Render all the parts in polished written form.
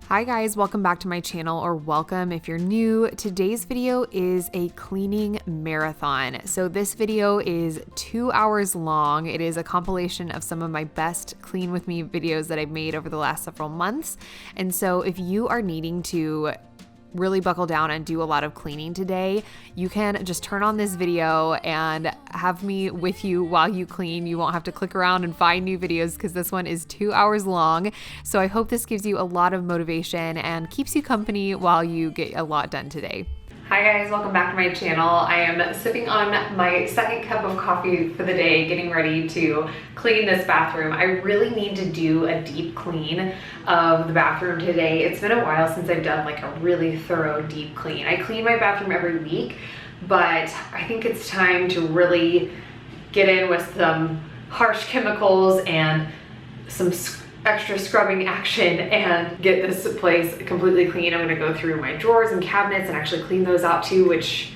Hi guys, welcome back to my channel, or welcome if you're new. Today's video is a cleaning marathon. So this video is 2 hours long. It is a compilation of some of my best clean with me videos that I've made over the last several months. And so if you are needing to really buckle down and do a lot of cleaning today, you can just turn on this video and have me with you while you clean. You won't have to click around and find new videos because this one is 2 hours long. So I hope this gives you a lot of motivation and keeps you company while you get a lot done today. Hi guys, welcome back to my channel. I am sipping on my second cup of coffee for the day, getting ready to clean this bathroom. I really need to do a deep clean of the bathroom today. It's been a while since I've done like a really thorough deep clean. I clean my bathroom every week, but I think it's time to really get in with some harsh chemicals and some extra scrubbing action and get this place completely clean. I'm gonna go through my drawers and cabinets and actually clean those out too, which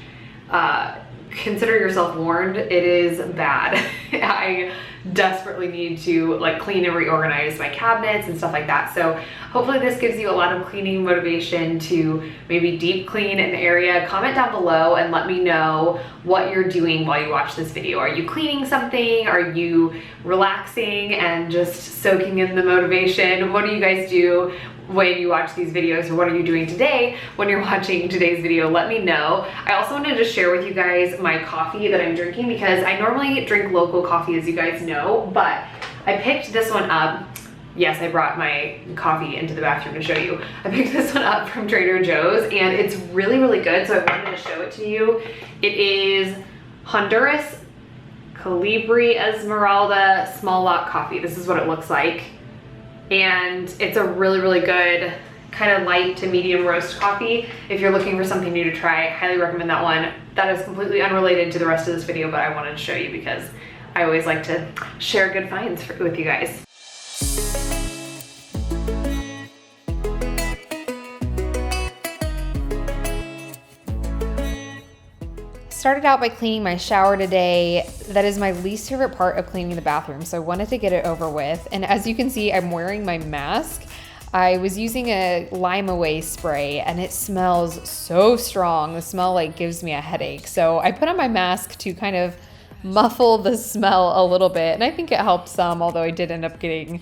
consider yourself warned, it is bad. I desperately need to like clean and reorganize my cabinets and stuff like that. So hopefully this gives you a lot of cleaning motivation to maybe deep clean an area. Comment down below and let me know what you're doing while you watch this video. Are you cleaning something? Are you relaxing and just soaking in the motivation? What do you guys do when you watch these videos, or what are you doing today when you're watching today's video? Let me know. I also wanted to share with you guys my coffee that I'm drinking because I normally drink local coffee, as you guys know, but I picked this one up. Yes, I brought my coffee into the bathroom to show you. I picked this one up from Trader Joe's and it's really, really good, so I wanted to show it to you. It is Honduras Colibri Esmeralda small lot coffee. This is what it looks like. And it's a really, really good kind of light to medium roast coffee. If you're looking for something new to try, I highly recommend that one. That is completely unrelated to the rest of this video, but I wanted to show you because I always like to share good finds with you guys. Started out by cleaning my shower today. That is my least favorite part of cleaning the bathroom, so I wanted to get it over with. And as you can see, I'm wearing my mask. I was using a Lime Away spray and it smells so strong. The smell like gives me a headache. So I put on my mask to kind of muffle the smell a little bit, and I think it helped some, although I did end up getting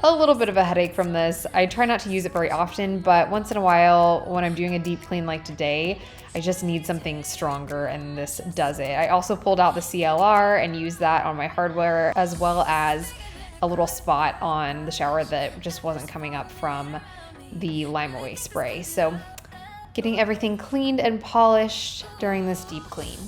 a little bit of a headache from this. I try not to use it very often, but once in a while when I'm doing a deep clean like today, I just need something stronger, and this does it. I also pulled out the CLR and used that on my hardware, as well as a little spot on the shower that just wasn't coming up from the Lime Away spray. So getting everything cleaned and polished during this deep clean.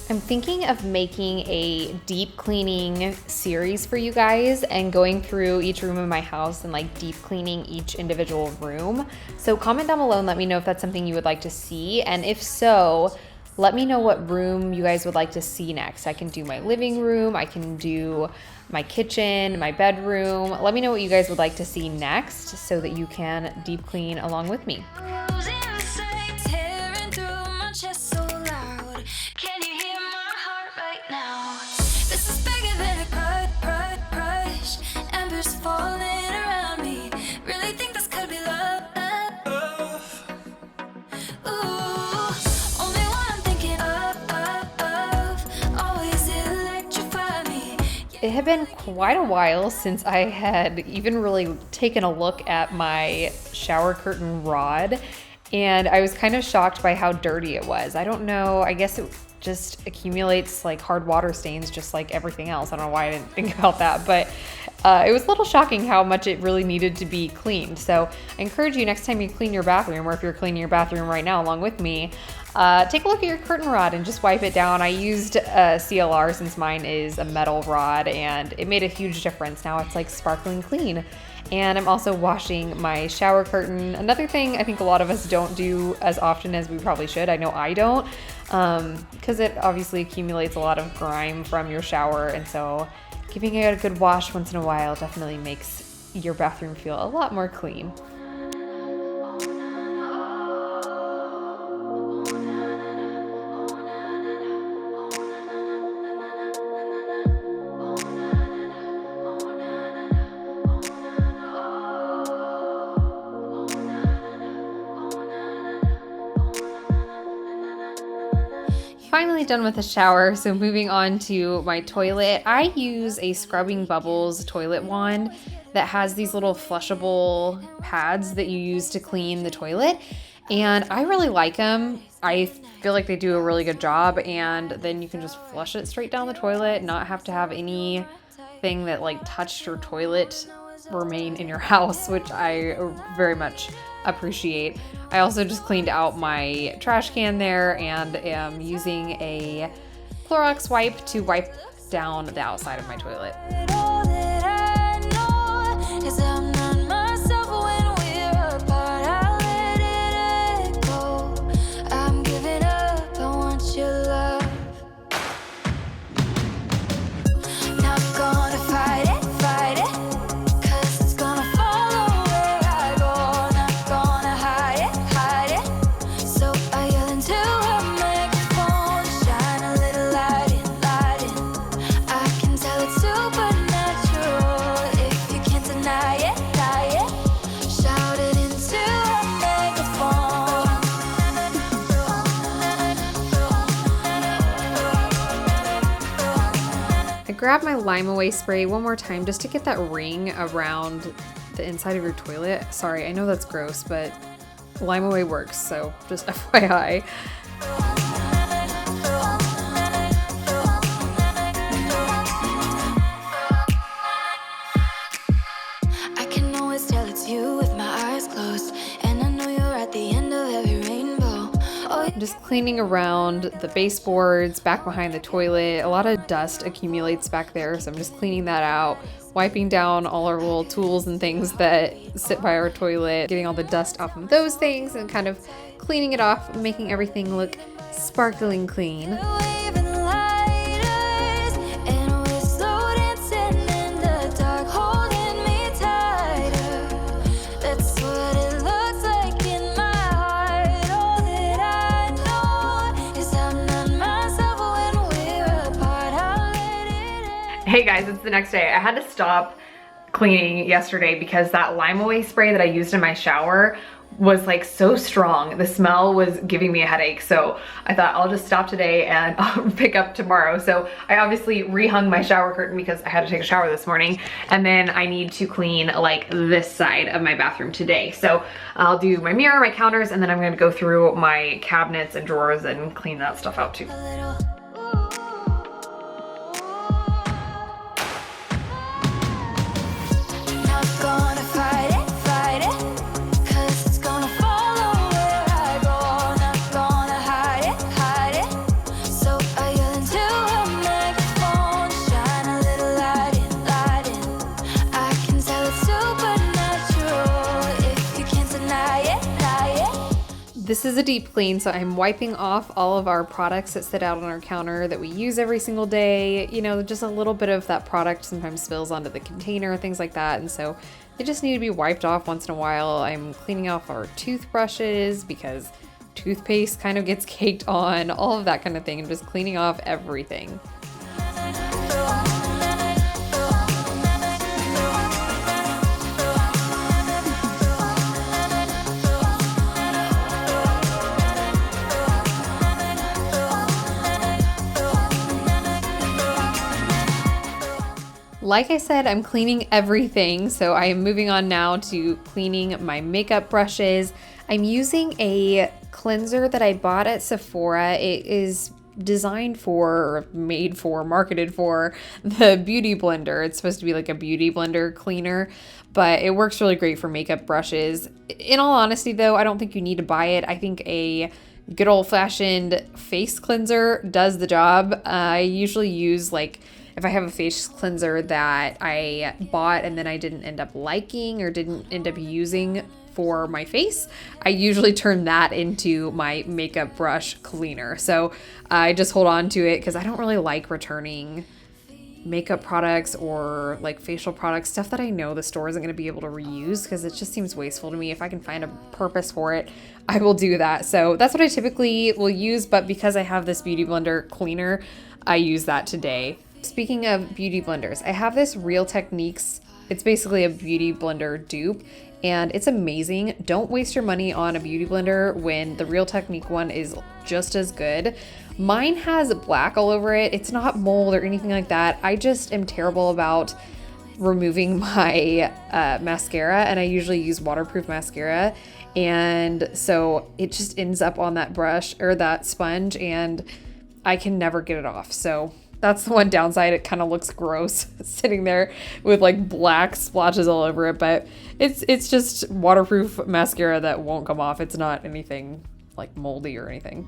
I'm thinking of making a deep cleaning series for you guys and going through each room in my house and like deep cleaning each individual room. So comment down below and let me know if that's something you would like to see. And if so, let me know what room you guys would like to see next. I can do my living room, I can do my kitchen, my bedroom. Let me know what you guys would like to see next so that you can deep clean along with me. It had been quite a while since I had even really taken a look at my shower curtain rod, and I was kind of shocked by how dirty it was. I don't know, I guess it just accumulates like hard water stains just like everything else. I don't know why I didn't think about that, but it was a little shocking how much it really needed to be cleaned. So I encourage you, next time you clean your bathroom, or if you're cleaning your bathroom right now along with me, take a look at your curtain rod and just wipe it down. I used a CLR since mine is a metal rod, and it made a huge difference. Now it's like sparkling clean. And I'm also washing my shower curtain. Another thing I think a lot of us don't do as often as we probably should, I know I don't, because it obviously accumulates a lot of grime from your shower, and so giving it a good wash once in a while definitely makes your bathroom feel a lot more clean. Finally done with the shower, so moving on to my toilet. I use a Scrubbing Bubbles toilet wand that has these little flushable pads that you use to clean the toilet, and I really like them. I feel like they do a really good job, and then you can just flush it straight down the toilet, not have to have anything that like touched your toilet remain in your house, which I very much appreciate. I also just cleaned out my trash can there and am using a Clorox wipe to wipe down the outside of my toilet. Grab my Lime Away spray one more time just to get that ring around the inside of your toilet. Sorry, I know that's gross, but Lime Away works, so just FYI. I can always tell it's you with my eyes closed, and I know you're at the end of every rainbow. I'm just cleaning around the baseboards back behind the toilet. A lot of dust accumulates back there, so I'm just cleaning that out, wiping down all our little tools and things that sit by our toilet, getting all the dust off of those things and kind of cleaning it off, making everything look sparkling clean. Hey guys, it's the next day. I had to stop cleaning yesterday because that Lime Away spray that I used in my shower was like so strong. The smell was giving me a headache. So I thought I'll just stop today and I'll pick up tomorrow. So I obviously rehung my shower curtain because I had to take a shower this morning. And then I need to clean like this side of my bathroom today. So I'll do my mirror, my counters, and then I'm gonna go through my cabinets and drawers and clean that stuff out too. This is a deep clean, so I'm wiping off all of our products that sit out on our counter that we use every single day. You know, just a little bit of that product sometimes spills onto the container, things like that, and so they just need to be wiped off once in a while. I'm cleaning off our toothbrushes because toothpaste kind of gets caked on, all of that kind of thing, and just cleaning off everything. Like I said, I'm cleaning everything, so I am moving on now to cleaning my makeup brushes. I'm using a cleanser that I bought at Sephora. It is designed for, or made for, marketed for the Beauty Blender. It's supposed to be like a Beauty Blender cleaner, but it works really great for makeup brushes. In all honesty though, I don't think you need to buy it. I think a good old-fashioned face cleanser does the job. I usually use, like, if I have a face cleanser that I bought and then I didn't end up liking or didn't end up using for my face, I usually turn that into my makeup brush cleaner. So I just hold on to it because I don't really like returning makeup products or like facial products, stuff that I know the store isn't going to be able to reuse, because it just seems wasteful to me. If I can find a purpose for it, I will do that. So that's what I typically will use, but because I have this Beauty Blender cleaner, I use that today. Speaking of beauty blenders, I have this Real Techniques. It's basically a beauty blender dupe, and it's amazing. Don't waste your money on a beauty blender when the Real Technique one is just as good. Mine has black all over it. It's not mold or anything like that. I just am terrible about removing my mascara, and I usually use waterproof mascara. And so it just ends up on that brush or that sponge, and I can never get it off. So that's the one downside. It kind of looks gross sitting there with like black splotches all over it, but it's just waterproof mascara that won't come off. It's not anything like moldy or anything.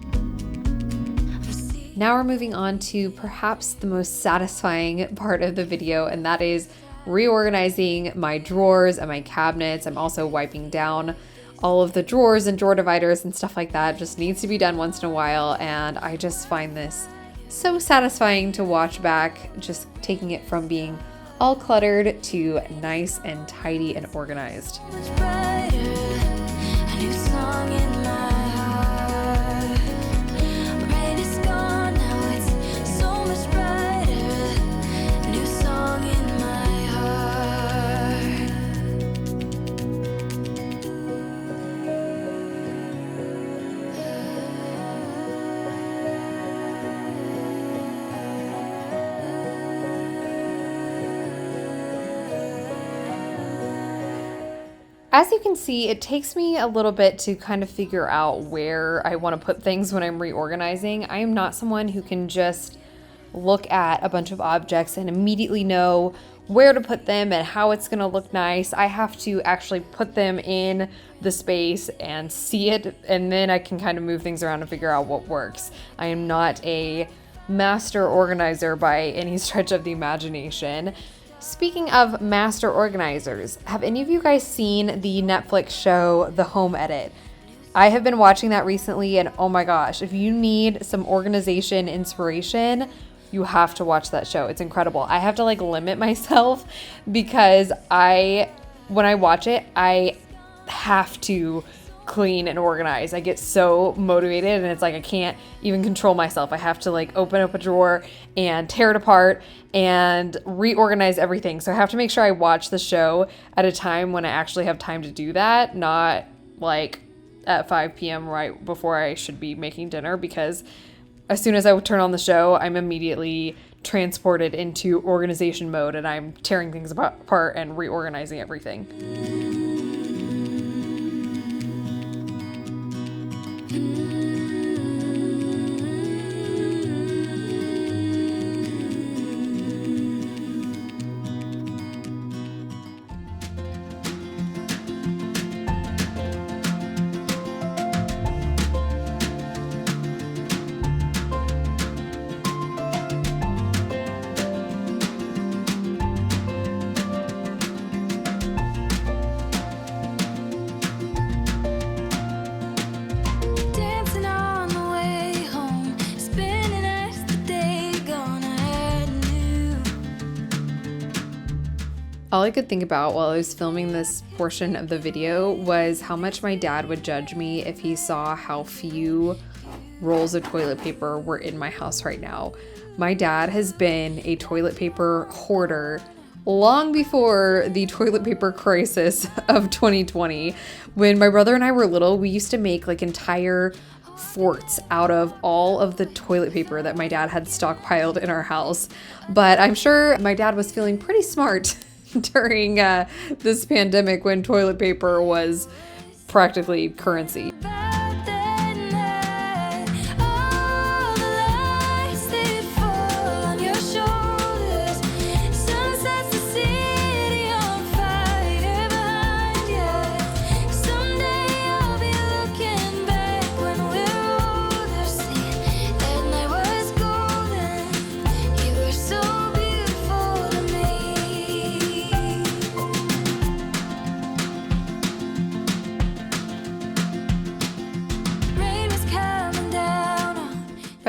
Now we're moving on to perhaps the most satisfying part of the video, and that is reorganizing my drawers and my cabinets. I'm also wiping down all of the drawers and drawer dividers and stuff like that. Just needs to be done once in a while, and I just find this so satisfying to watch back, just taking it from being all cluttered to nice and tidy and organized. As you can see, it takes me a little bit to kind of figure out where I want to put things when I'm reorganizing. I am not someone who can just look at a bunch of objects and immediately know where to put them and how it's going to look nice. I have to actually put them in the space and see it, and then I can kind of move things around and figure out what works. I am not a master organizer by any stretch of the imagination. Speaking of master organizers, have any of you guys seen the Netflix show, The Home Edit? I have been watching that recently, and oh my gosh, if you need some organization inspiration, you have to watch that show. It's incredible. I have to like limit myself because when I watch it, I have to clean and organize. I get so motivated, and it's like I can't even control myself. I have to like open up a drawer and tear it apart and reorganize everything. So I have to make sure I watch the show at a time when I actually have time to do that, not like at 5 p.m. right before I should be making dinner, because as soon as I turn on the show, I'm immediately transported into organization mode, and I'm tearing things apart and reorganizing everything. All I could think about while I was filming this portion of the video was how much my dad would judge me if he saw how few rolls of toilet paper were in my house right now. My dad has been a toilet paper hoarder long before the toilet paper crisis of 2020. When my brother and I were little, we used to make like entire forts out of all of the toilet paper that my dad had stockpiled in our house. But I'm sure my dad was feeling pretty smart during this pandemic when toilet paper was practically currency.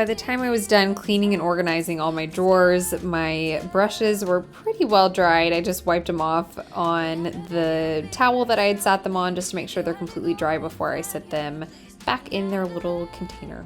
by the time I was done cleaning and organizing all my drawers, my brushes were pretty well dried. I just wiped them off on the towel that I had sat them on just to make sure they're completely dry before I set them back in their little container.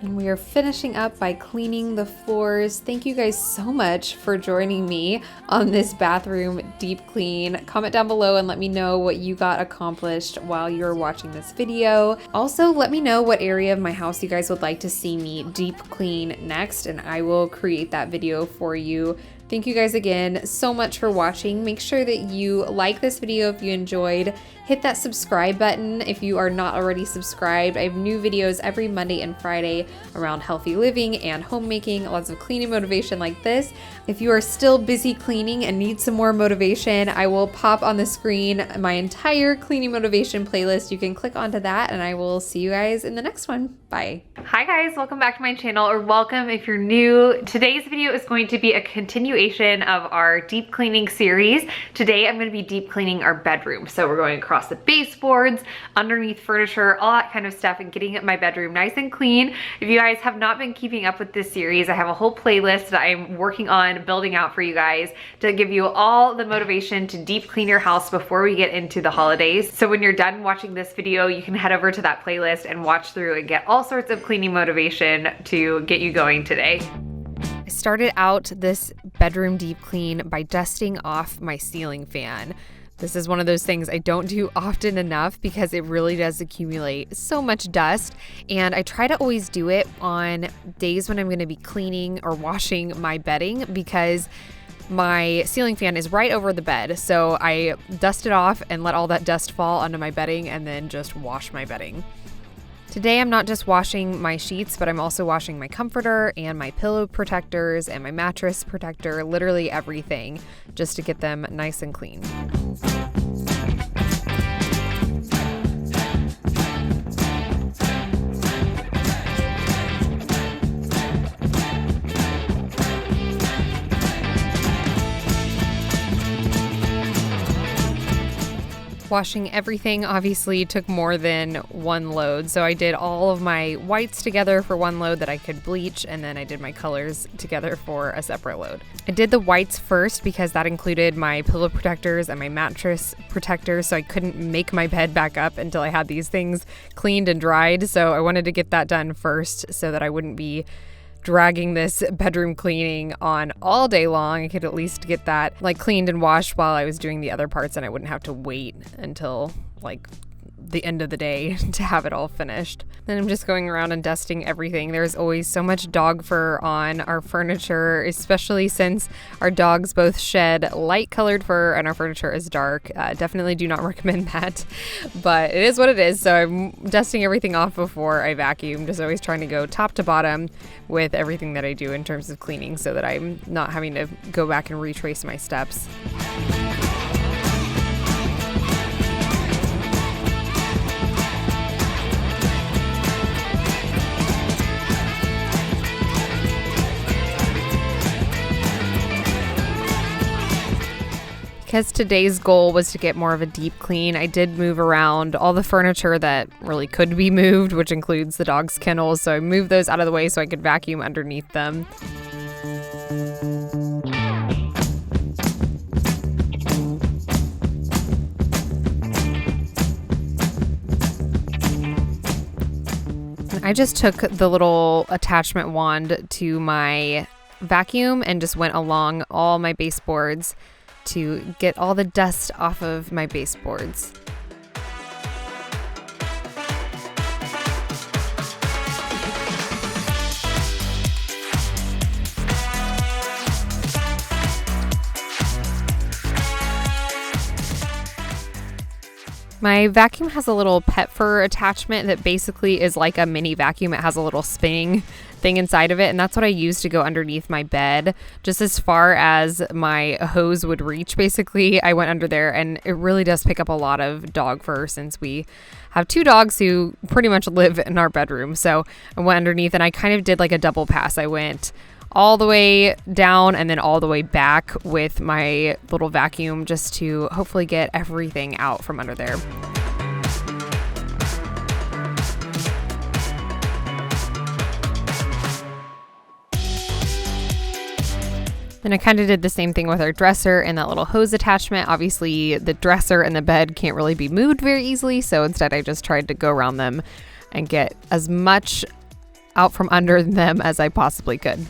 We are finishing up by cleaning the floors. Thank you guys so much for joining me on this bathroom deep clean. Comment down below and let me know what you got accomplished while you're watching this video. Also, let me know what area of my house you guys would like to see me deep clean next, and I will create that video for you. Thank you guys again so much for watching. Make sure that you like this video if you enjoyed. Hit that subscribe button if you are not already subscribed. I have new videos every Monday and Friday around healthy living and homemaking, lots of cleaning motivation like this. If you are still busy cleaning and need some more motivation, I will pop on the screen my entire cleaning motivation playlist. You can click onto that and I will see you guys in the next one. Bye. Hi guys, welcome back to my channel, or welcome if you're new. Today's video is going to be a continuation of our deep cleaning series. Today I'm going to be deep cleaning our bedroom. So we're going across the baseboards, underneath furniture, all that kind of stuff, and getting my bedroom nice and clean. If you guys have not been keeping up with this series, I have a whole playlist that I'm working on building out for you guys to give you all the motivation to deep clean your house before we get into the holidays. So when you're done watching this video, you can head over to that playlist and watch through and get all sorts of cleaning motivation to get you going today. I started out this bedroom deep clean by dusting off my ceiling fan. This is one of those things I don't do often enough because it really does accumulate so much dust, and I try to always do it on days when I'm going to be cleaning or washing my bedding because my ceiling fan is right over the bed. So I dust it off and let all that dust fall onto my bedding and then just wash my bedding. Today I'm not just washing my sheets, but I'm also washing my comforter and my pillow protectors and my mattress protector, literally everything, just to get them nice and clean. Washing everything obviously took more than one load, so I did all of my whites together for one load that I could bleach, and then I did my colors together for a separate load. I did the whites first because that included my pillow protectors and my mattress protectors, so I couldn't make my bed back up until I had these things cleaned and dried, so I wanted to get that done first so that I wouldn't be dragging this bedroom cleaning on all day long. I could at least get that cleaned and washed while I was doing the other parts, and I wouldn't have to wait until the end of the day to have it all finished. Then I'm just going around and dusting everything. There's always so much dog fur on our furniture, especially since our dogs both shed light colored fur and our furniture is dark. Definitely do not recommend that, but it is what it is. So I'm dusting everything off before I vacuum, just always trying to go top to bottom with everything that I do in terms of cleaning so that I'm not having to go back and retrace my steps. Because today's goal was to get more of a deep clean, I did move around all the furniture that really could be moved, which includes the dog's kennels. So I moved those out of the way so I could vacuum underneath them. I just took the little attachment wand to my vacuum and just went along all my baseboards to get all the dust off of my baseboards. My vacuum has a little pet fur attachment that basically is like a mini vacuum. It has a little spinning thing inside of it, and that's what I use to go underneath my bed, just as far as my hose would reach. Basically, I went under there, and it really does pick up a lot of dog fur since we have two dogs who pretty much live in our bedroom. So I went underneath, and I kind of did like a double pass. I went all the way down and then all the way back with my little vacuum just to hopefully get everything out from under there. Then I kind of did the same thing with our dresser and that little hose attachment. Obviously, the dresser and the bed can't really be moved very easily, so instead I just tried to go around them and get as much out from under them as I possibly could.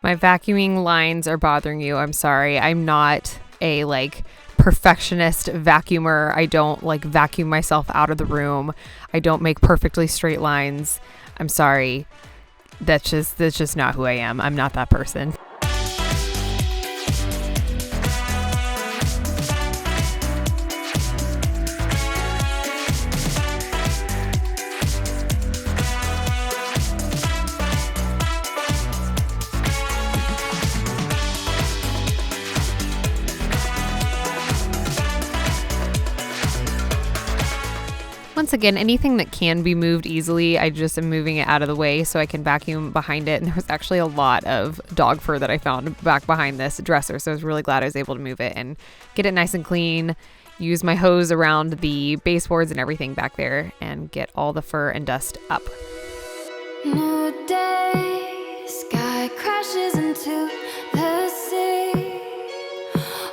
My vacuuming lines are bothering you. I'm sorry. I'm not a perfectionist vacuumer. I don't vacuum myself out of the room. I don't make perfectly straight lines. I'm sorry. That's just not who I am. I'm not that person. Once again, anything that can be moved easily, I just am moving it out of the way so I can vacuum behind it. And there was actually a lot of dog fur that I found back behind this dresser. So I was really glad I was able to move it and get it nice and clean, use my hose around the baseboards and everything back there and get all the fur and dust up. New day, sky crashes into the sea,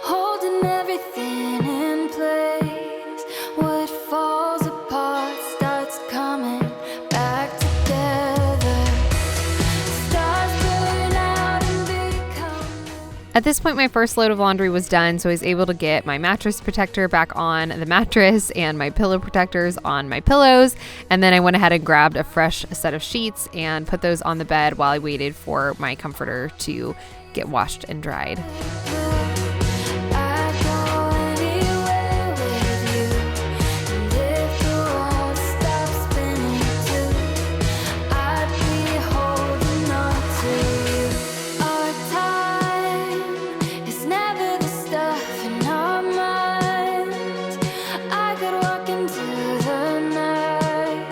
holding everything in place. What falls apart starts coming back together. Stars burn out and become. At this point, my first load of laundry was done, so I was able to get my mattress protector back on the mattress and my pillow protectors on my pillows. And then I went ahead and grabbed a fresh set of sheets and put those on the bed while I waited for my comforter to get washed and dried. I'd go anywhere with you, and if the world stopped spinning too, I'd be holding on to you. Our time is never the stuff in our minds. I could walk into the night,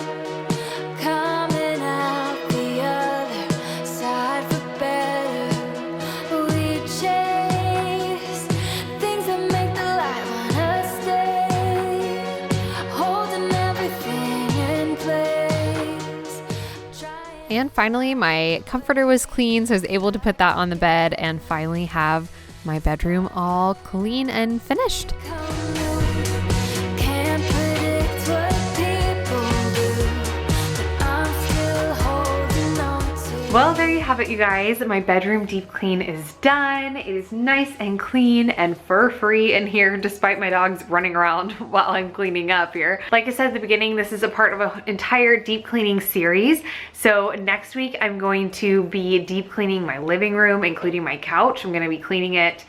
coming out the other side for better. We chase things that make the light wanna stay, holding everything in place. And finally, my comforter was clean, so I was able to put that on the bed and finally have my bedroom all clean and finished. Can't predict what people do, but I'm still holding on to. Well, there you have it, you guys. My bedroom deep clean is done. It is nice and clean and fur-free in here, despite my dogs running around while I'm cleaning up here. Like I said at the beginning, this is a part of an entire deep cleaning series. So next week, I'm going to be deep cleaning my living room, including my couch. I'm gonna be cleaning it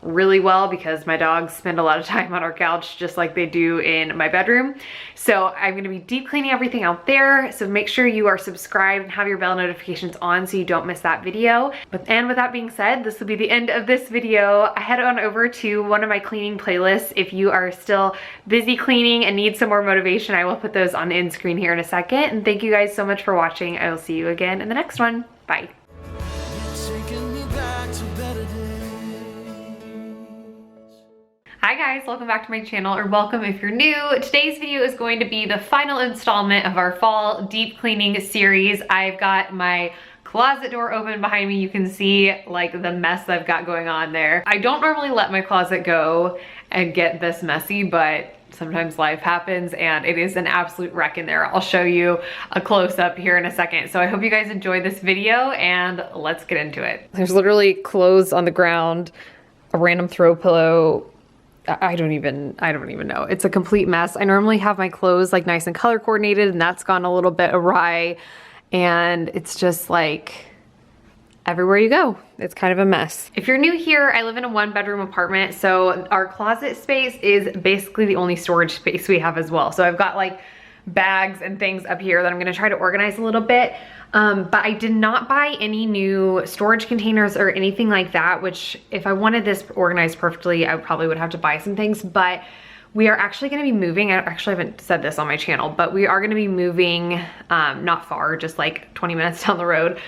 really well because my dogs spend a lot of time on our couch just like they do in my bedroom. So I'm gonna be deep cleaning everything out there. So make sure you are subscribed and have your bell notifications on so you don't miss that video. And with that being said, this will be the end of this video. I head on over to one of my cleaning playlists. If you are still busy cleaning and need some more motivation, I will put those on the end screen here in a second. And thank you guys so much for watching. I will see you again in the next one. Bye. Taking me back to better days. Hi guys, welcome back to my channel, or welcome if you're new. Today's video is going to be the final installment of our fall deep cleaning series. I've got my closet door open behind me. You can see the mess I've got going on there. I don't normally let my closet go and get this messy, but sometimes life happens and it is an absolute wreck in there. I'll show you a close-up here in a second. So I hope you guys enjoyed this video and let's get into it. There's literally clothes on the ground, a random throw pillow. I don't even know. It's a complete mess. I normally have my clothes nice and color coordinated, and that's gone a little bit awry. And it's just everywhere you go, it's kind of a mess. If you're new here, I live in a 1-bedroom apartment. So our closet space is basically the only storage space we have as well. So I've got bags and things up here that I'm gonna try to organize a little bit. But I did not buy any new storage containers or anything like that, which if I wanted this organized perfectly, I probably would have to buy some things. But We are actually going to be moving. I actually haven't said this on my channel, but we are going to be moving not far, just like 20 minutes down the road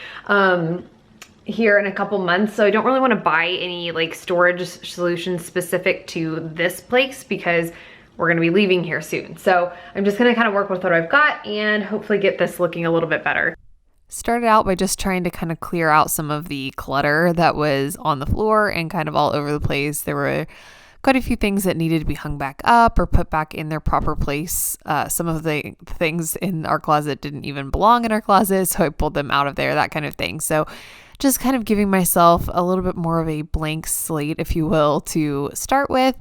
here in a couple months. So I don't really want to buy any like storage solutions specific to this place because we're going to be leaving here soon. So I'm just going to kind of work with what I've got and hopefully get this looking a little bit better. Started out by just trying to kind of clear out some of the clutter that was on the floor and kind of all over the place. There were quite a few things that needed to be hung back up or put back in their proper place. Some of the things in our closet didn't even belong in our closet, so I pulled them out of there, that kind of thing. So just kind of giving myself a little bit more of a blank slate, if you will, to start with,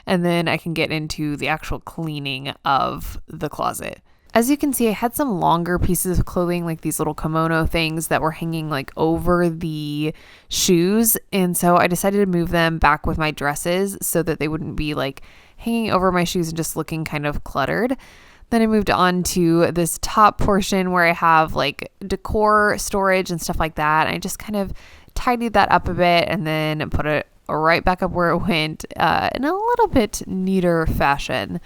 and then I can get into the actual cleaning of the closet. As you can see, I had some longer pieces of clothing, like these little kimono things that were hanging like over the shoes. And so I decided to move them back with my dresses so that they wouldn't be like hanging over my shoes and just looking kind of cluttered. Then I moved on to this top portion where I have like decor storage and stuff like that. I just kind of tidied that up a bit and then put it right back up where it went in a little bit neater fashion.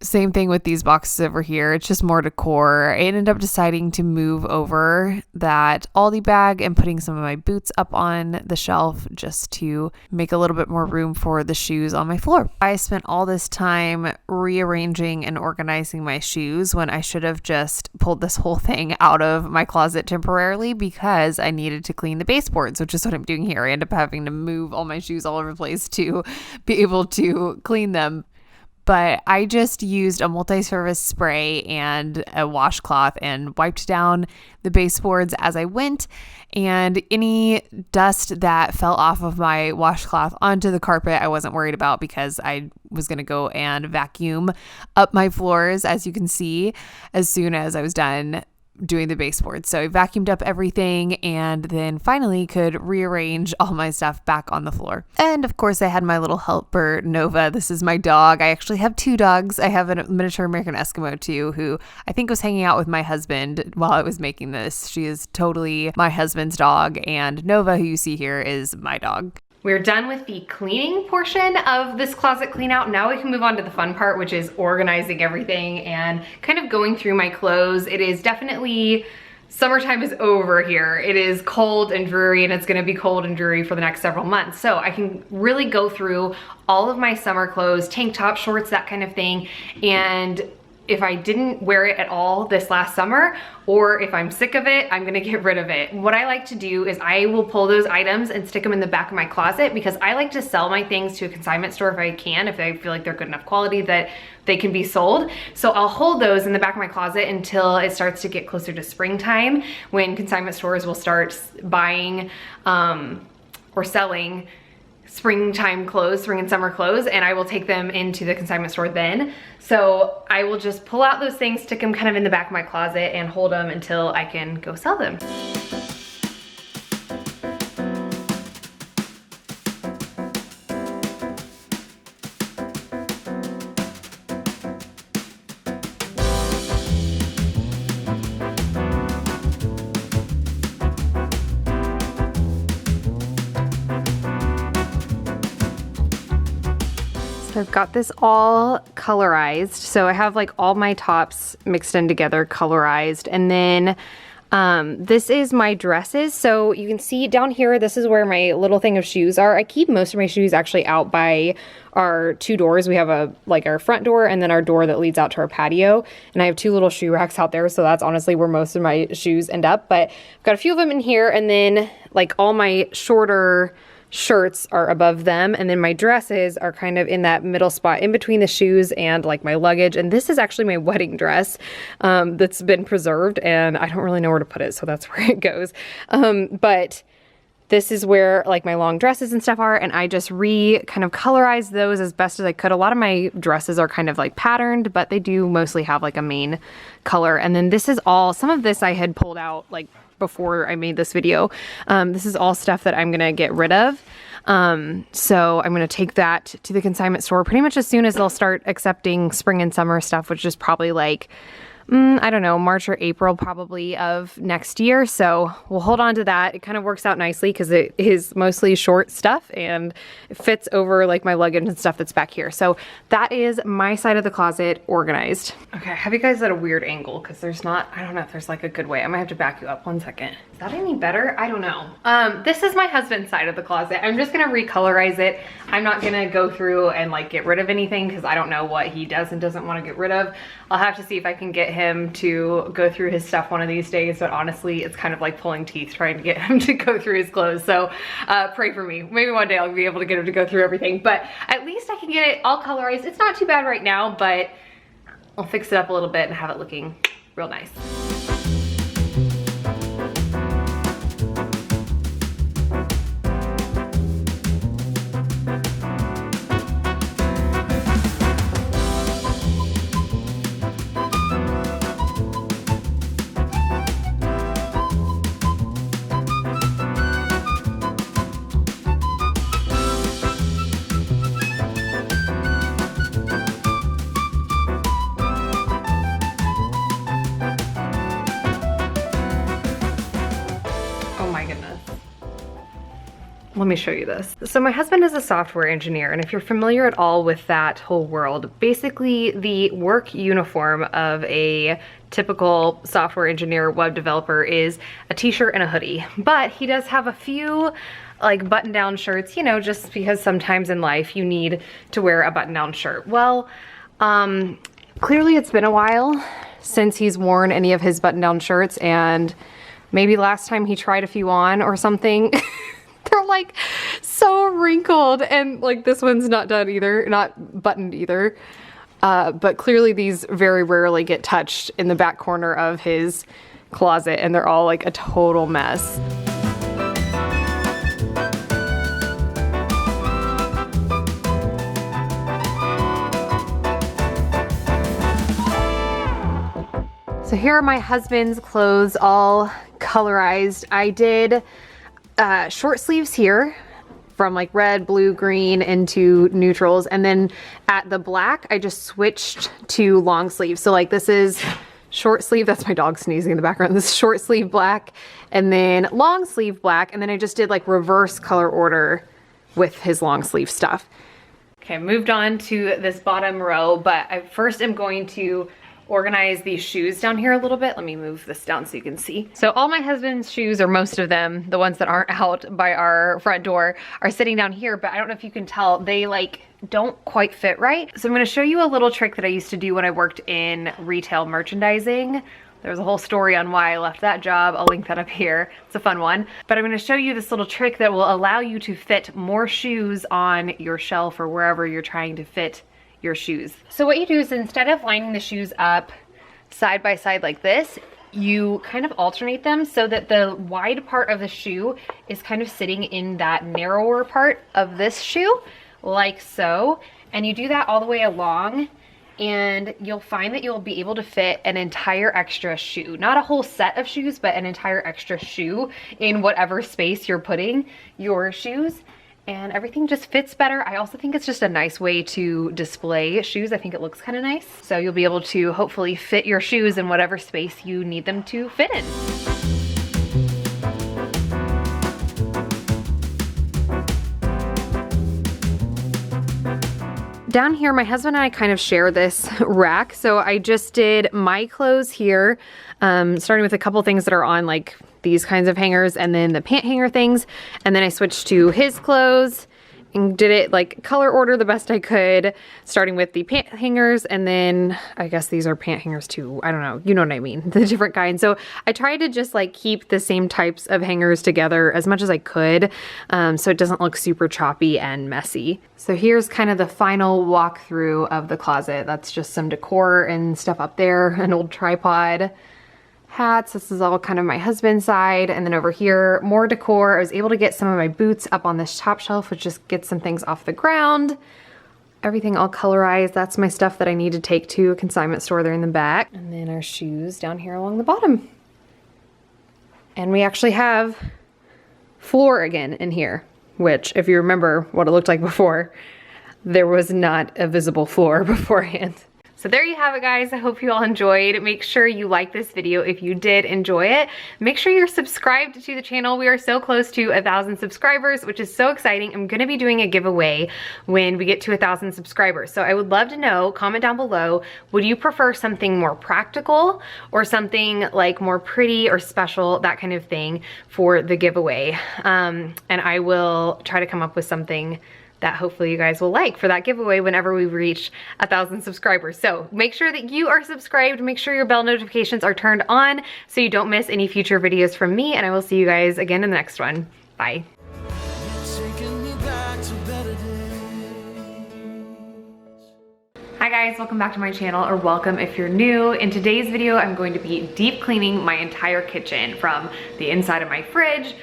Same thing with these boxes over here. It's just more decor. I ended up deciding to move over that Aldi bag and putting some of my boots up on the shelf just to make a little bit more room for the shoes on my floor. I spent all this time rearranging and organizing my shoes when I should have just pulled this whole thing out of my closet temporarily because I needed to clean the baseboards, which is what I'm doing here. I end up having to move all my shoes all over the place to be able to clean them. But I just used a multi-service spray and a washcloth and wiped down the baseboards as I went. And any dust that fell off of my washcloth onto the carpet, I wasn't worried about because I was going to go and vacuum up my floors, as you can see, as soon as I was done doing the baseboard. So I vacuumed up everything and then finally could rearrange all my stuff back on the floor. And of course I had my little helper, Nova. This is my dog. I actually have two dogs. I have a miniature American Eskimo too, who I think was hanging out with my husband while I was making this. She is totally my husband's dog, and Nova, who you see here, is my dog. We're done with the cleaning portion of this closet clean out. Now we can move on to the fun part, which is organizing everything and kind of going through my clothes. It is definitely, summertime is over here. It is cold and dreary, and it's gonna be cold and dreary for the next several months. So I can really go through all of my summer clothes, tank top, shorts, that kind of thing. And if I didn't wear it at all this last summer, or if I'm sick of it, I'm gonna get rid of it. What I like to do is I will pull those items and stick them in the back of my closet because I like to sell my things to a consignment store if I can, if I feel like they're good enough quality that they can be sold. So I'll hold those in the back of my closet until it starts to get closer to springtime, when consignment stores will start buying or selling springtime clothes, spring and summer clothes, and I will take them into the consignment store then. So I will just pull out those things, stick them kind of in the back of my closet, and hold them until I can go sell them. So I've got this all colorized. So I have like all my tops mixed in together, colorized. And then this is my dresses. So you can see down here, this is where my little thing of shoes are. I keep most of my shoes actually out by our two doors. We have our front door and then our door that leads out to our patio. And I have two little shoe racks out there. So that's honestly where most of my shoes end up. But I've got a few of them in here, and then like all my shorter shirts are above them, and then my dresses are kind of in that middle spot in between the shoes and like my luggage. And this is actually my wedding dress that's been preserved, and I don't really know where to put it, so that's where it goes. But this is where like my long dresses and stuff are, and I just kind of colorized those as best as I could. A lot of my dresses are kind of like patterned, but they do mostly have like a main color. And then this is all, some of this I had pulled out like before I made this video. This is all stuff that I'm gonna get rid of. So I'm gonna take that to the consignment store pretty much as soon as they'll start accepting spring and summer stuff, which is probably like I don't know, March or April probably of next year. So we'll hold on to that. It kind of works out nicely because it is mostly short stuff and it fits over like my luggage and stuff that's back here. So that is my side of the closet organized. Okay, I have you guys at a weird angle because there's not, I don't know if there's like a good way. I might have to back you up 1 second. Is that any better? I don't know. This is my husband's side of the closet. I'm just gonna recolorize it. I'm not gonna go through and like get rid of anything because I don't know what he does and doesn't want to get rid of. I'll have to see if I can get him to go through his stuff one of these days, but honestly, it's kind of like pulling teeth trying to get him to go through his clothes. So pray for me. Maybe one day I'll be able to get him to go through everything, but at least I can get it all colorized. It's not too bad right now, but I'll fix it up a little bit and have it looking real nice. Let me show you this. So my husband is a software engineer, and if you're familiar at all with that whole world, basically the work uniform of a typical software engineer web developer is a t-shirt and a hoodie. But he does have a few like button-down shirts, you know, just because sometimes in life you need to wear a button-down shirt. Well, clearly it's been a while since he's worn any of his button-down shirts, and maybe last time he tried a few on or something. They're like so wrinkled, and like this one's not done either, not buttoned either. But clearly these very rarely get touched in the back corner of his closet, and they're all like a total mess. So here are my husband's clothes all colorized. I did short sleeves here from like red, blue, green into neutrals, and then at the black I just switched to long sleeve. So like this is short sleeve, that's my dog sneezing in the background. This is short sleeve black and then long sleeve black, and then I just did like reverse color order with his long sleeve stuff. Okay, moved on to this bottom row, but I first am going to organize these shoes down here a little bit. Let me move this down so you can see. So all my husband's shoes, or most of them, the ones that aren't out by our front door, are sitting down here, but I don't know if you can tell, they like don't quite fit right. So I'm gonna show you a little trick that I used to do when I worked in retail merchandising. There's a whole story on why I left that job. I'll link that up here. It's a fun one. But I'm gonna show you this little trick that will allow you to fit more shoes on your shelf or wherever you're trying to fit your shoes. So what you do is, instead of lining the shoes up side by side like this, you kind of alternate them so that the wide part of the shoe is kind of sitting in that narrower part of this shoe, like so. And you do that all the way along, and you'll find that you'll be able to fit an entire extra shoe. Not a whole set of shoes, but an entire extra shoe in whatever space you're putting your shoes. And everything just fits better. I also think it's just a nice way to display shoes. I think it looks kind of nice. So you'll be able to hopefully fit your shoes in whatever space you need them to fit in. Down here, my husband and I kind of share this rack. So I just did my clothes here, starting with a couple things that are on like these kinds of hangers, and then the pant hanger things. And then I switched to his clothes and did it like color order the best I could, starting with the pant hangers, and then I guess these are pant hangers too. I don't know, you know what I mean, the different kinds. So I tried to just like keep the same types of hangers together as much as I could, so it doesn't look super choppy and messy. So here's kind of the final walkthrough of the closet. That's just some decor and stuff up there, an old tripod, hats. This is all kind of my husband's side. And then over here, more decor. I was able to get some of my boots up on this top shelf, which just gets some things off the ground. Everything all colorized. That's my stuff that I need to take to a consignment store there in the back. And then our shoes down here along the bottom. And we actually have floor again in here, which if you remember what it looked like before, there was not a visible floor beforehand. So there you have it, guys. I hope you all enjoyed. Make sure you like this video if you did enjoy it. Make sure you're subscribed to the channel. We are so close to 1,000 subscribers, which is so exciting. I'm gonna be doing a giveaway when we get to 1,000 subscribers. So I would love to know, comment down below, would you prefer something more practical or something like more pretty or special, that kind of thing for the giveaway? And I will try to come up with something that hopefully you guys will like for that giveaway whenever we reach 1,000 subscribers. So make sure that you are subscribed, make sure your bell notifications are turned on so you don't miss any future videos from me, and I will see you guys again in the next one. Bye. Hi guys, welcome back to my channel, or welcome if you're new. In today's video, I'm going to be deep cleaning my entire kitchen, from the inside of my fridge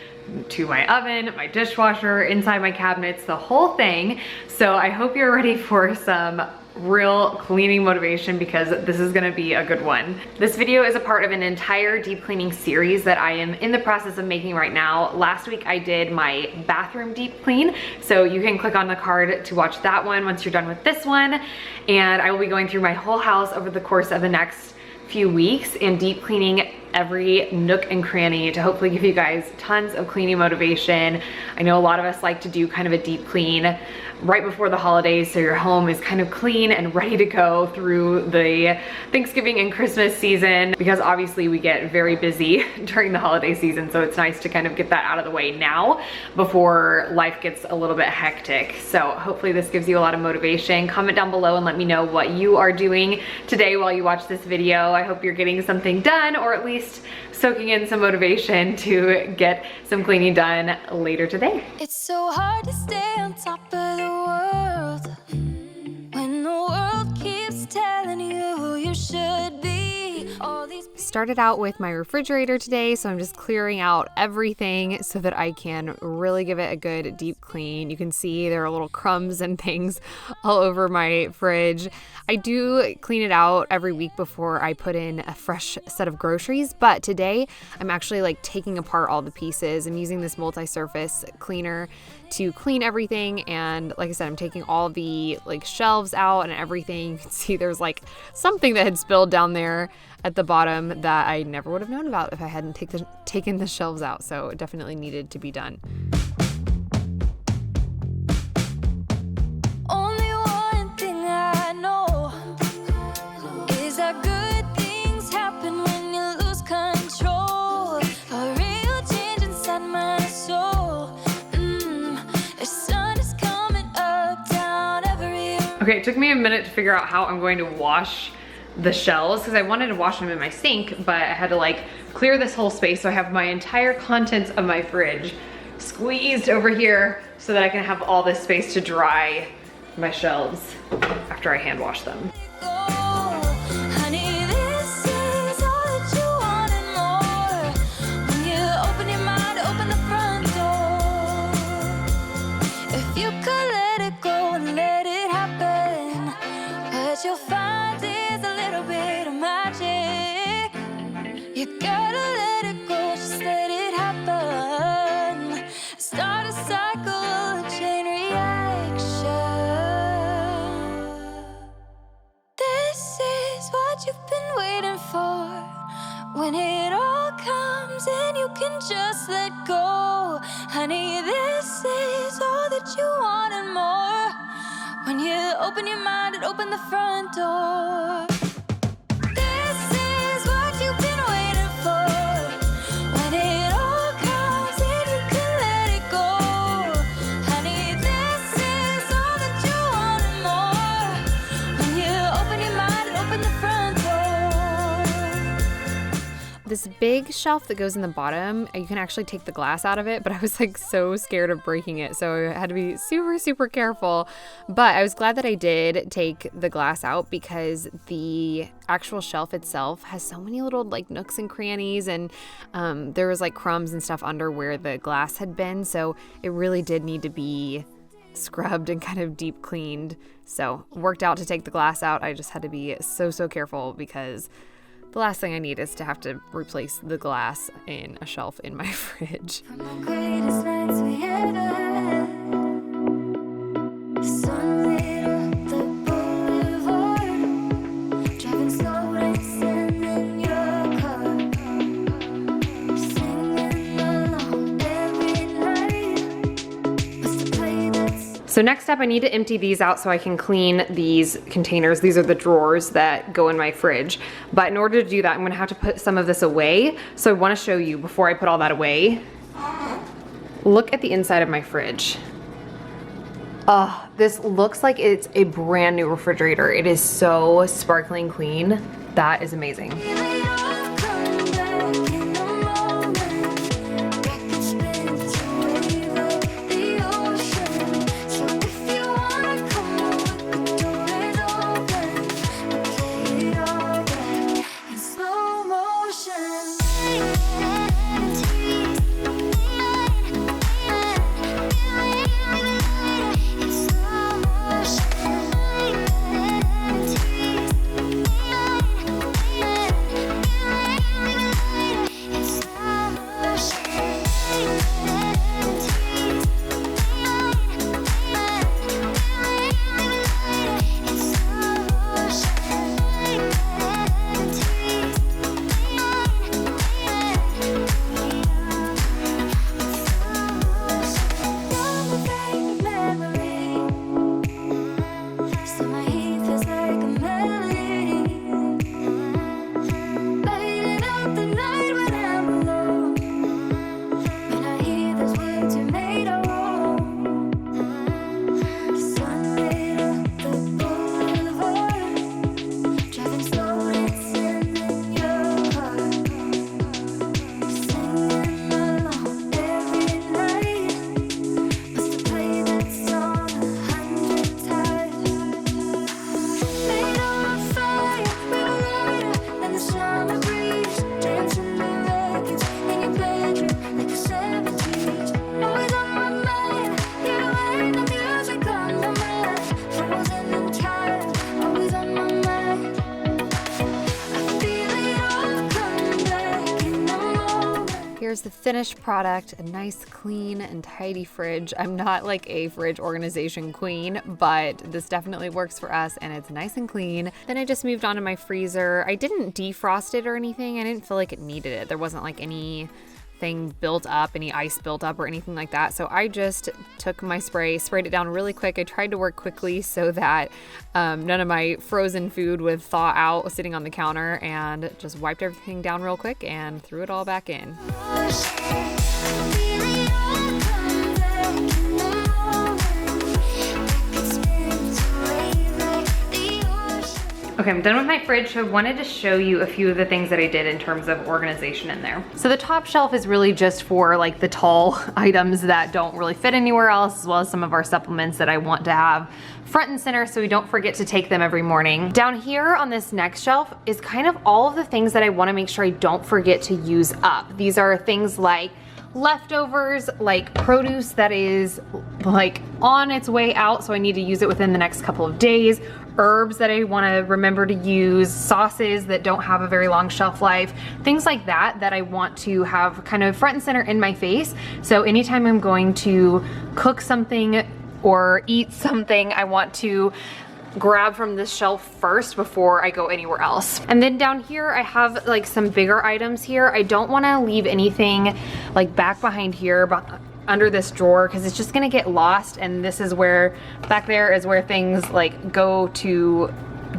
to my oven, my dishwasher, inside my cabinets, the whole thing. So I hope you're ready for some real cleaning motivation, because this is gonna be a good one. This video is a part of an entire deep cleaning series that I am in the process of making right now. Last week I did my bathroom deep clean, so you can click on the card to watch that one once you're done with this one. And I will be going through my whole house over the course of the next few weeks and deep cleaning every nook and cranny to hopefully give you guys tons of cleaning motivation. I know a lot of us like to do kind of a deep clean right before the holidays, so your home is kind of clean and ready to go through the Thanksgiving and Christmas season, because obviously we get very busy during the holiday season, so it's nice to kind of get that out of the way now before life gets a little bit hectic. So hopefully this gives you a lot of motivation. Comment down below and let me know what you are doing today while you watch this video. I hope you're getting something done, or at least soaking in some motivation to get some cleaning done later today. It's so hard to stay on top of the world when the world keeps telling you who you should be. All these Started out with my refrigerator today, so I'm just clearing out everything so that I can really give it a good deep clean. You can see there are little crumbs and things all over my fridge. I do clean it out every week before I put in a fresh set of groceries, but today I'm actually like taking apart all the pieces. I'm using this multi-surface cleaner to clean everything, and like I said, I'm taking all the like shelves out and everything. You can see there's like something that had spilled down there at the bottom that I never would have known about if I hadn't taken the shelves out, so it definitely needed to be done. only one thing I know is that good things happen when you lose control. A real change inside my soul. The sun is coming up, down every. Okay, it took me a minute to figure out how I'm going to wash the shelves, because I wanted to wash them in my sink, but I had to like clear this whole space, so I have my entire contents of my fridge squeezed over here so that I can have all this space to dry my shelves after I hand wash them. Honey, this is all that you want and more. When you open your mind, open the front door. If you could let it go and let it happen, what you'll find is a little bit of magic. You gotta let it go, just let it happen. Start a cycle, a chain reaction. This is what you've been waiting for. When it all comes in, you can just let go. Honey, this is all that you want and more. When you open your mind and open the front door. This is what you've been waiting for. When it all comes in, you can let it go. Honey, this is all that you want and more. When you open your mind and open the front door. This big shelf that goes in the bottom, you can actually take the glass out of it, but I was like so scared of breaking it, so I had to be super careful. But I was glad that I did take the glass out, because the actual shelf itself has so many little like nooks and crannies, and there was like crumbs and stuff under where the glass had been, so it really did need to be scrubbed and kind of deep cleaned. So worked out to take the glass out. I just had to be so careful, because the last thing I need is to have to replace the glass in a shelf in my fridge. From the greatest nights we ever had, the sun lit up the boulevard. So next up, I need to empty these out so I can clean these containers. These are the drawers that go in my fridge. But in order to do that, I'm gonna have to put some of this away. So I wanna show you before I put all that away. Look at the inside of my fridge. Oh, this looks like it's a brand new refrigerator. It is so sparkling clean. That is amazing. Here's the finished product, a nice, clean, and tidy fridge. I'm not like a fridge organization queen, but this definitely works for us and it's nice and clean. Then I just moved on to my freezer. I didn't defrost it or anything. I didn't feel like it needed it. There wasn't like anything built up, any ice built up or anything like that. So I just took my spray, sprayed it down really quick. I tried to work quickly so that none of my frozen food would thaw out sitting on the counter, and just wiped everything down real quick and threw it all back in. Okay, I'm done with my fridge, so I wanted to show you a few of the things that I did in terms of organization in there. So the top shelf is really just for like the tall items that don't really fit anywhere else, as well as some of our supplements that I want to have front and center so we don't forget to take them every morning. Down here on this next shelf is kind of all of the things that I want to make sure I don't forget to use up. These are things like leftovers, like produce that is like on its way out, so I need to use it within the next couple of days, herbs that I want to remember to use, sauces that don't have a very long shelf life, things like that that I want to have kind of front and center in my face. So anytime I'm going to cook something or eat something, I want to grab from this shelf first before I go anywhere else. And then down here I have like some bigger items here. I don't want to leave anything like back behind here under this drawer because it's just gonna get lost, and this is where, back there is where things like go to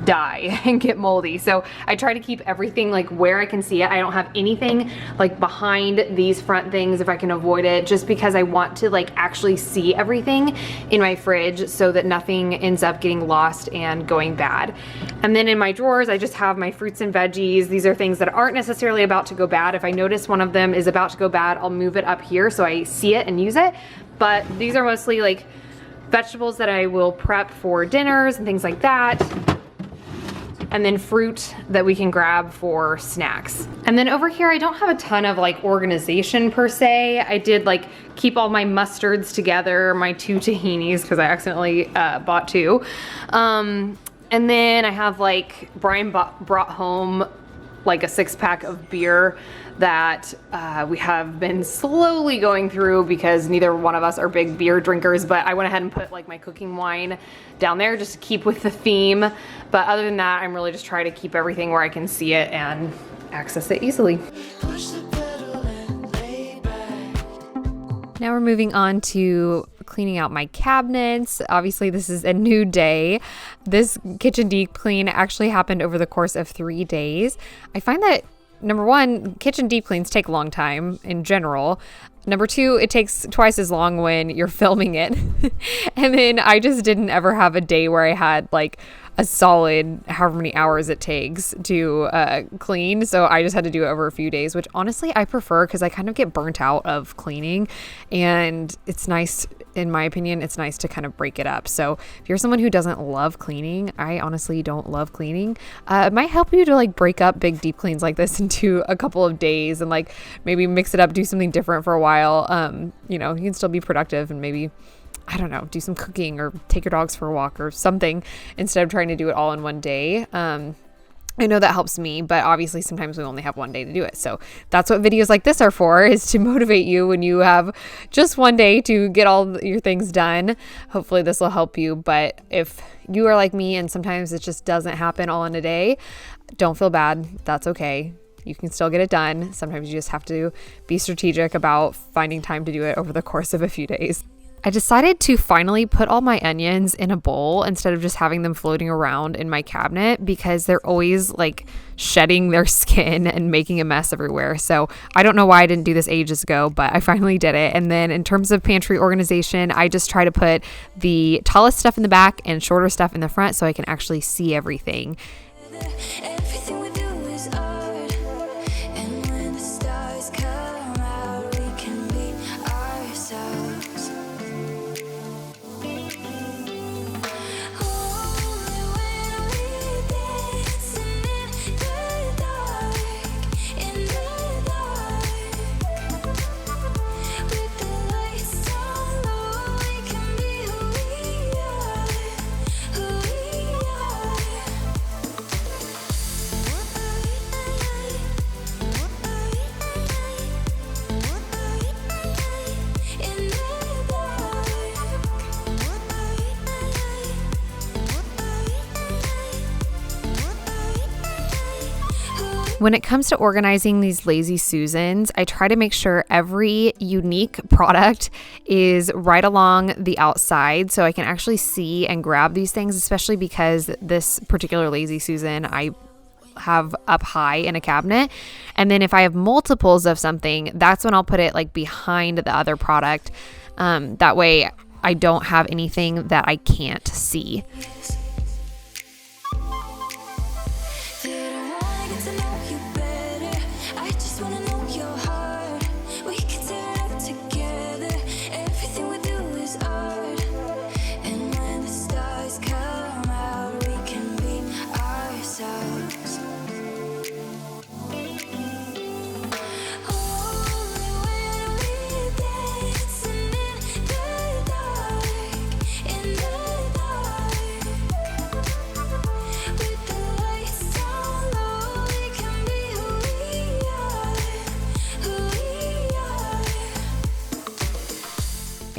die and get moldy. So I try to keep everything like where I can see it. I don't have anything like behind these front things if I can avoid it, just because I want to like actually see everything in my fridge so that nothing ends up getting lost and going bad. And then in my drawers, I just have my fruits and veggies. These are things that aren't necessarily about to go bad. If I notice one of them is about to go bad, I'll move it up here so I see it and use it. But these are mostly like vegetables that I will prep for dinners and things like that. And then fruit that we can grab for snacks. And then over here, I don't have a ton of like organization per se. I did like keep all my mustards together, my 2 tahinis, because I accidentally bought 2. And then I have like, Brian brought home like a 6-pack of beer that we have been slowly going through because neither one of us are big beer drinkers, but I went ahead and put like my cooking wine down there just to keep with the theme. But other than that, I'm really just trying to keep everything where I can see it and access it easily. Now we're moving on to cleaning out my cabinets. Obviously, this is a new day. This kitchen deep clean actually happened over the course of 3 days. I find that number one, kitchen deep cleans take a long time in general. Number two, it takes twice as long when you're filming it. And then I just didn't ever have a day where I had like a solid however many hours it takes to clean. So I just had to do it over a few days, which honestly I prefer because I kind of get burnt out of cleaning. And it's nice, in my opinion, it's nice to kind of break it up. So if you're someone who doesn't love cleaning, I honestly don't love cleaning, it might help you to like break up big deep cleans like this into a couple of days and like maybe mix it up, do something different for a while. You know, you can still be productive and maybe, I don't know, do some cooking or take your dogs for a walk or something instead of trying to do it all in one day. I know that helps me, but obviously sometimes we only have one day to do it. So that's what videos like this are for, is to motivate you when you have just one day to get all your things done. Hopefully this will help you. But if you are like me and sometimes it just doesn't happen all in a day, don't feel bad. That's okay. You can still get it done. Sometimes you just have to be strategic about finding time to do it over the course of a few days. I decided to finally put all my onions in a bowl instead of just having them floating around in my cabinet because they're always like shedding their skin and making a mess everywhere. So I don't know why I didn't do this ages ago, but I finally did it. And then in terms of pantry organization, I just try to put the tallest stuff in the back and shorter stuff in the front so I can actually see everything. Everything we do is art, and when the stars come out, we can be ourselves. Only when we're dancing in the dark, with the lights on low, we can be who we are, who we are. When it comes to organizing these Lazy Susans, I try to make sure every unique product is right along the outside so I can actually see and grab these things, especially because this particular Lazy Susan I have up high in a cabinet. And then if I have multiples of something, that's when I'll put it like behind the other product. That way I don't have anything that I can't see.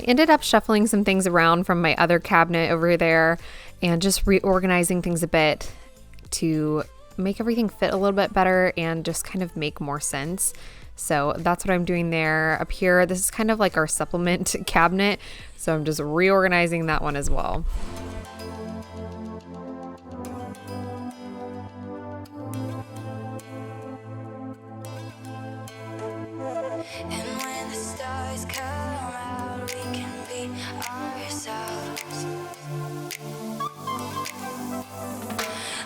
Ended up shuffling some things around from my other cabinet over there and just reorganizing things a bit to make everything fit a little bit better and just kind of make more sense. So that's what I'm doing there. Up here, this is kind of like our supplement cabinet, so I'm just reorganizing that one as well. And when the stars come out, we can be ourselves.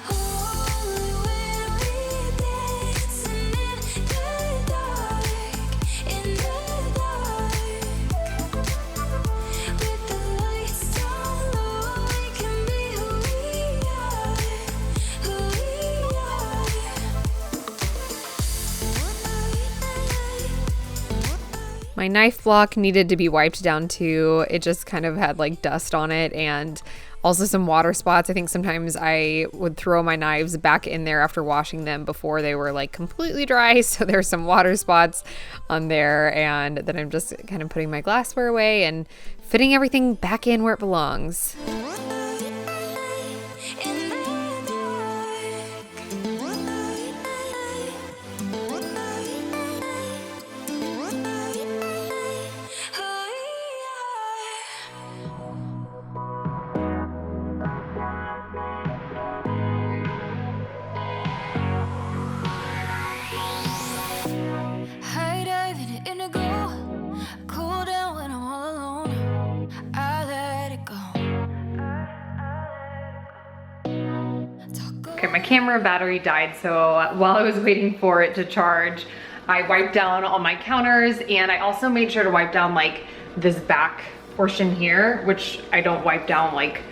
Only when we're dancing in the dark, with the lights on low, we can be who we are, who we are. My knife block needed to be wiped down too. It just kind of had like dust on it and also some water spots. I think sometimes I would throw my knives back in there after washing them before they were like completely dry. So there's some water spots on there, and then I'm just kind of putting my glassware away and fitting everything back in where it belongs. Okay, my camera battery died, so while I was waiting for it to charge, I wiped down all my counters, and I also made sure to wipe down like this back portion here, which I don't wipe down like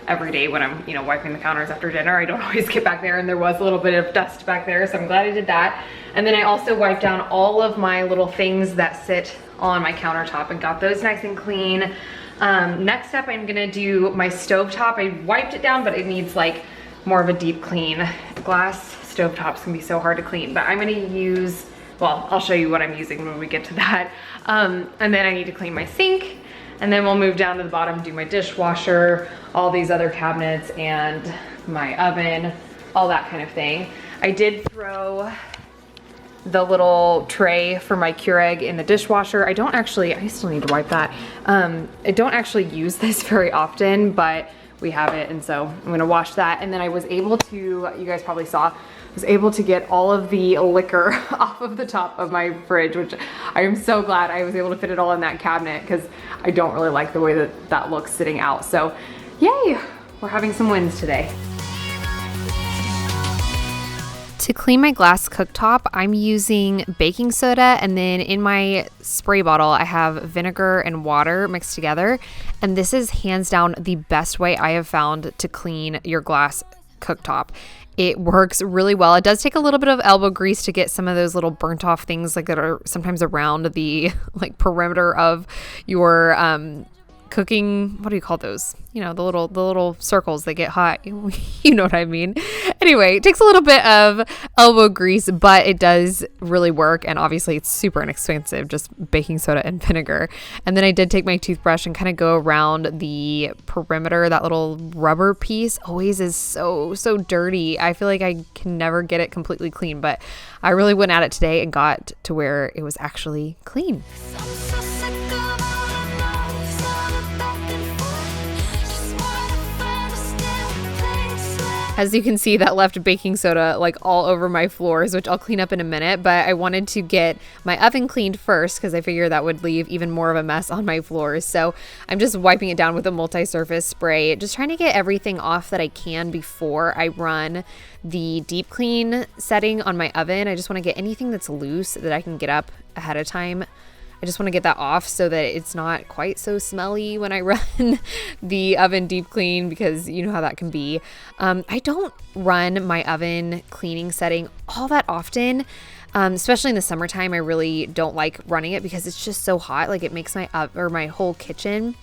every day when I'm, you know, wiping the counters after dinner. I don't always get back there, and there was a little bit of dust back there, so I'm glad I did that. And then I also wiped down all of my little things that sit on my countertop and got those nice and clean. Next up, I'm gonna do my stovetop. I wiped it down, but it needs like more of a deep clean. Glass stovetops can be so hard to clean, but I'm gonna use, well, I'll show you what I'm using when we get to that. And then I need to clean my sink, and then we'll move down to the bottom, do my dishwasher, all these other cabinets, and my oven, all that kind of thing. I did throw the little tray for my Keurig in the dishwasher. I still need to wipe that. I don't actually use this very often, but we have it, and so I'm gonna wash that. And then I was able to, you guys probably saw, was able to get all of the liquor off of the top of my fridge, which I am so glad I was able to fit it all in that cabinet, because I don't really like the way that that looks sitting out. So yay, we're having some wins today. To clean my glass cooktop, I'm using baking soda, and then in my spray bottle, I have vinegar and water mixed together. And this is hands down the best way I have found to clean your glass cooktop. It works really well. It does take a little bit of elbow grease to get some of those little burnt off things like that are sometimes around the like perimeter of your cooking, what do you call those? You know, the little circles that get hot. You know what I mean? Anyway, it takes a little bit of elbow grease, but it does really work. And obviously it's super inexpensive, just baking soda and vinegar. And then I did take my toothbrush and kind of go around the perimeter. That little rubber piece always is so dirty. I feel like I can never get it completely clean, but I really went at it today and got to where it was actually clean. As you can see, that left baking soda like all over my floors, which I'll clean up in a minute, but I wanted to get my oven cleaned first because I figured that would leave even more of a mess on my floors. So I'm just wiping it down with a multi-surface spray, just trying to get everything off that I can before I run the deep clean setting on my oven. I just want to get anything that's loose that I can get up ahead of time. I just want to get that off so that it's not quite so smelly when I run the oven deep clean, because you know how that can be. I don't run my oven cleaning setting all that often, especially in the summertime. I really don't like running it because it's just so hot. Like it makes my whole kitchen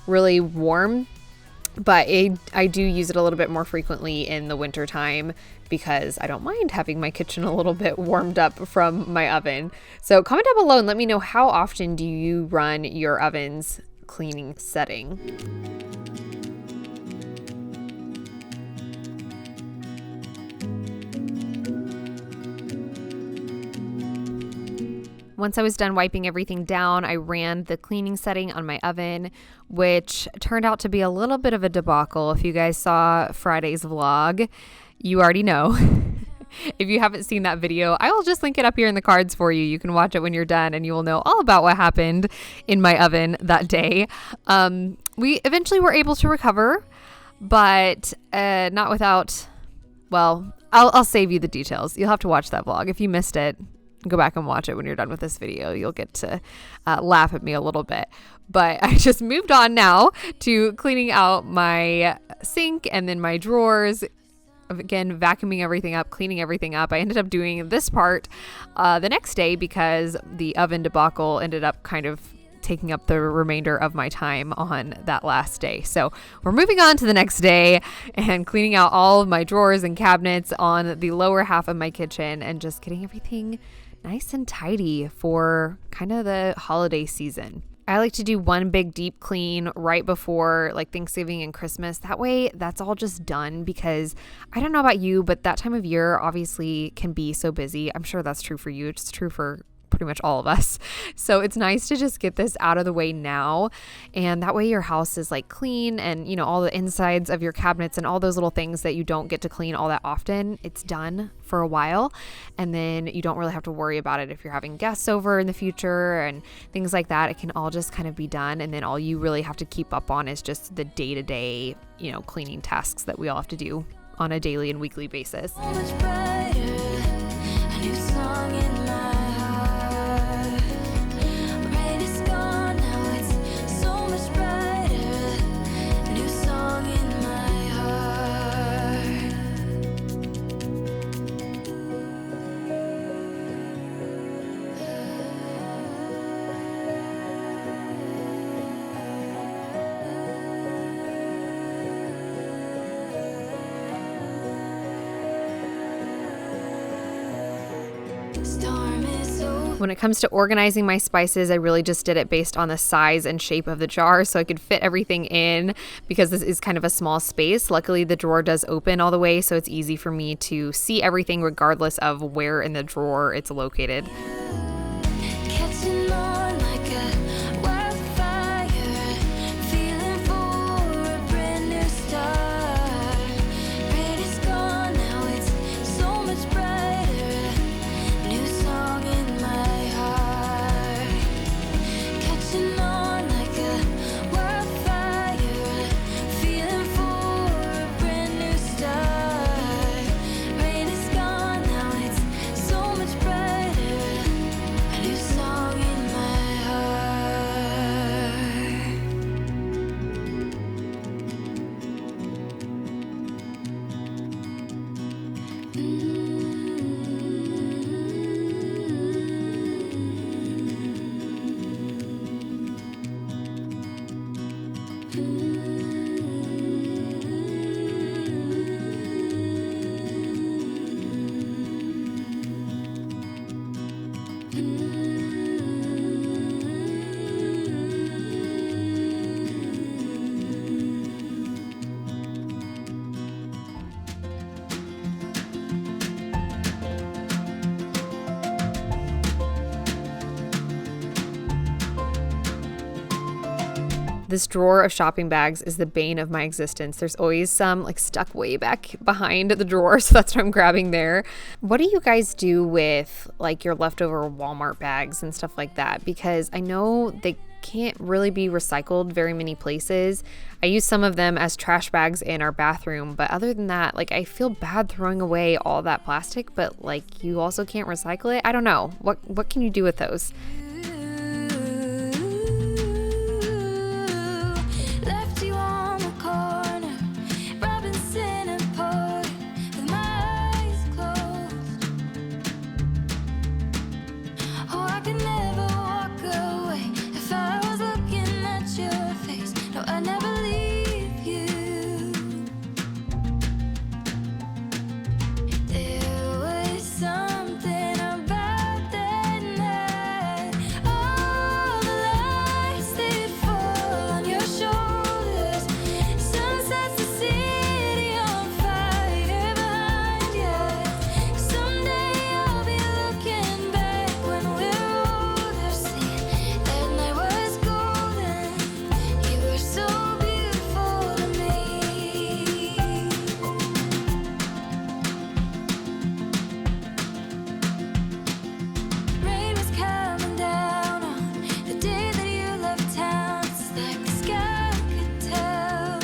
really warm. But I do use it a little bit more frequently in the winter time because I don't mind having my kitchen a little bit warmed up from my oven. So comment down below and let me know, how often do you run your oven's cleaning setting? Once I was done wiping everything down, I ran the cleaning setting on my oven, which turned out to be a little bit of a debacle. If you guys saw Friday's vlog, you already know. If you haven't seen that video, I will just link it up here in the cards for you. You can watch it when you're done and you will know all about what happened in my oven that day. We eventually were able to recover, but not without, well, I'll save you the details. You'll have to watch that vlog. If you missed it, go back and watch it when you're done with this video. You'll get to laugh at me a little bit. But I just moved on now to cleaning out my sink and then my drawers. Again, vacuuming everything up, cleaning everything up. I ended up doing this part the next day because the oven debacle ended up kind of taking up the remainder of my time on that last day. So we're moving on to the next day and cleaning out all of my drawers and cabinets on the lower half of my kitchen and just getting everything nice and tidy for kind of the holiday season. I like to do one big deep clean right before like Thanksgiving and Christmas. That way that's all just done, because I don't know about you, but that time of year obviously can be so busy. I'm sure that's true for you. It's true for pretty much all of us. So it's nice to just get this out of the way now. And that way your house is like clean, and you know, all the insides of your cabinets and all those little things that you don't get to clean all that often, it's done for a while. And then you don't really have to worry about it if you're having guests over in the future and things like that. It can all just kind of be done. And then all you really have to keep up on is just the day-to-day, you know, cleaning tasks that we all have to do on a daily and weekly basis. So much brighter, a new song in my heart. Rain is gone, now it's so much brighter, a new song in my heart. Storm is over. When it comes to organizing my spices, I really just did it based on the size and shape of the jar so I could fit everything in because this is kind of a small space. Luckily, the drawer does open all the way, so it's easy for me to see everything regardless of where in the drawer it's located. Catching on like a wildfire, feeling for a brand new start. Rain is gone, now it's so much brighter, new song in my heart. Catching on like a wildfire, feeling for a brand new start. Rain is gone, now it's so much brighter, a new song in my heart. This drawer of shopping bags is the bane of my existence. There's always some like stuck way back behind the drawer, so that's what I'm grabbing there. What do you guys do with like your leftover Walmart bags and stuff like that? Because I know they can't really be recycled very many places. I use some of them as trash bags in our bathroom, but other than that, like I feel bad throwing away all that plastic, but like you also can't recycle it. I don't know. What can you do with those? Left you on the corner, Robinson and Port, with my eyes closed. Oh, I could never walk away if I was looking at your face. No, I never leave you. There was something about that night. All the lights they'd fall on your shoulders. Sun sets the city on fire behind you. Someday I'll be looking back when we're older, saying that night was golden. You were so beautiful to me. Rain was coming down on the day that you left town. It's like the sky could tell.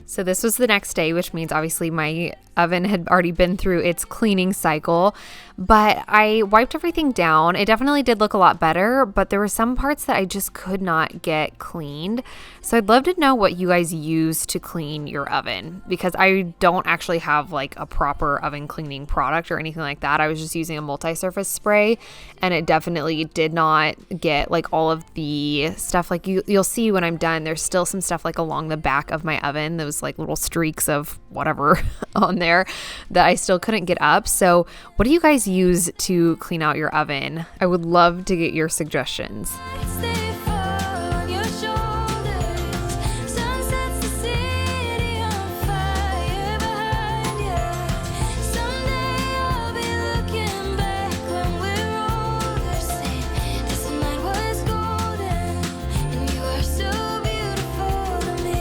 So this was the next day, which means obviously my oven had already been through its cleaning cycle, but I wiped everything down. It definitely did look a lot better, but there were some parts that I just could not get cleaned. So I'd love to know what you guys use to clean your oven, because I don't actually have like a proper oven cleaning product or anything like that. I was just using a multi-surface spray, and it definitely did not get like all of the stuff. Like you'll see when I'm done, there's still some stuff like along the back of my oven, those like little streaks of whatever on there that I still couldn't get up. So what do you guys use to clean out your oven? I would love to get your suggestions. Lights they fall on your shoulders. Sun sets the city on fire behind you. Someday I'll be looking back when we're older, saying this night was golden, and you are so beautiful to me.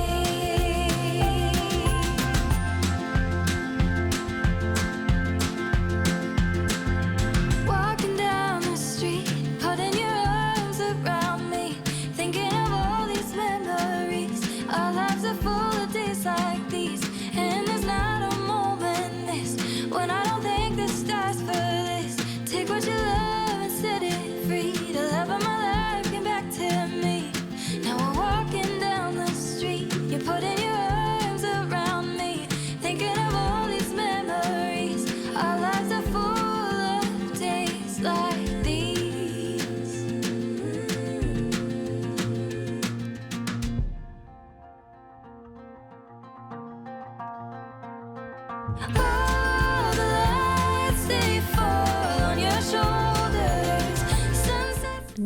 Walking down the street, putting your arms around me.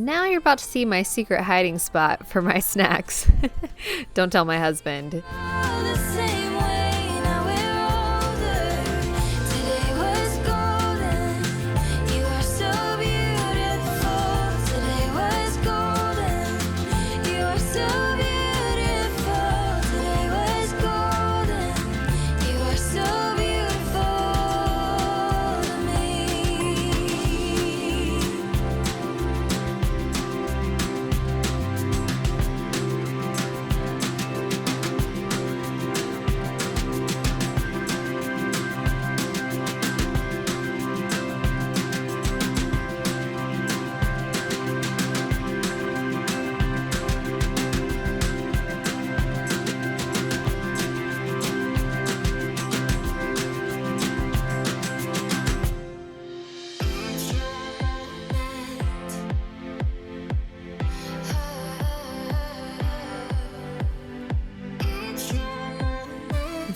Now you're about to see my secret hiding spot for my snacks. Don't tell my husband. The same way, now we're older. Today was golden. You are so beautiful. Today was golden. You are so beautiful. Today was golden. You are so beautiful to me.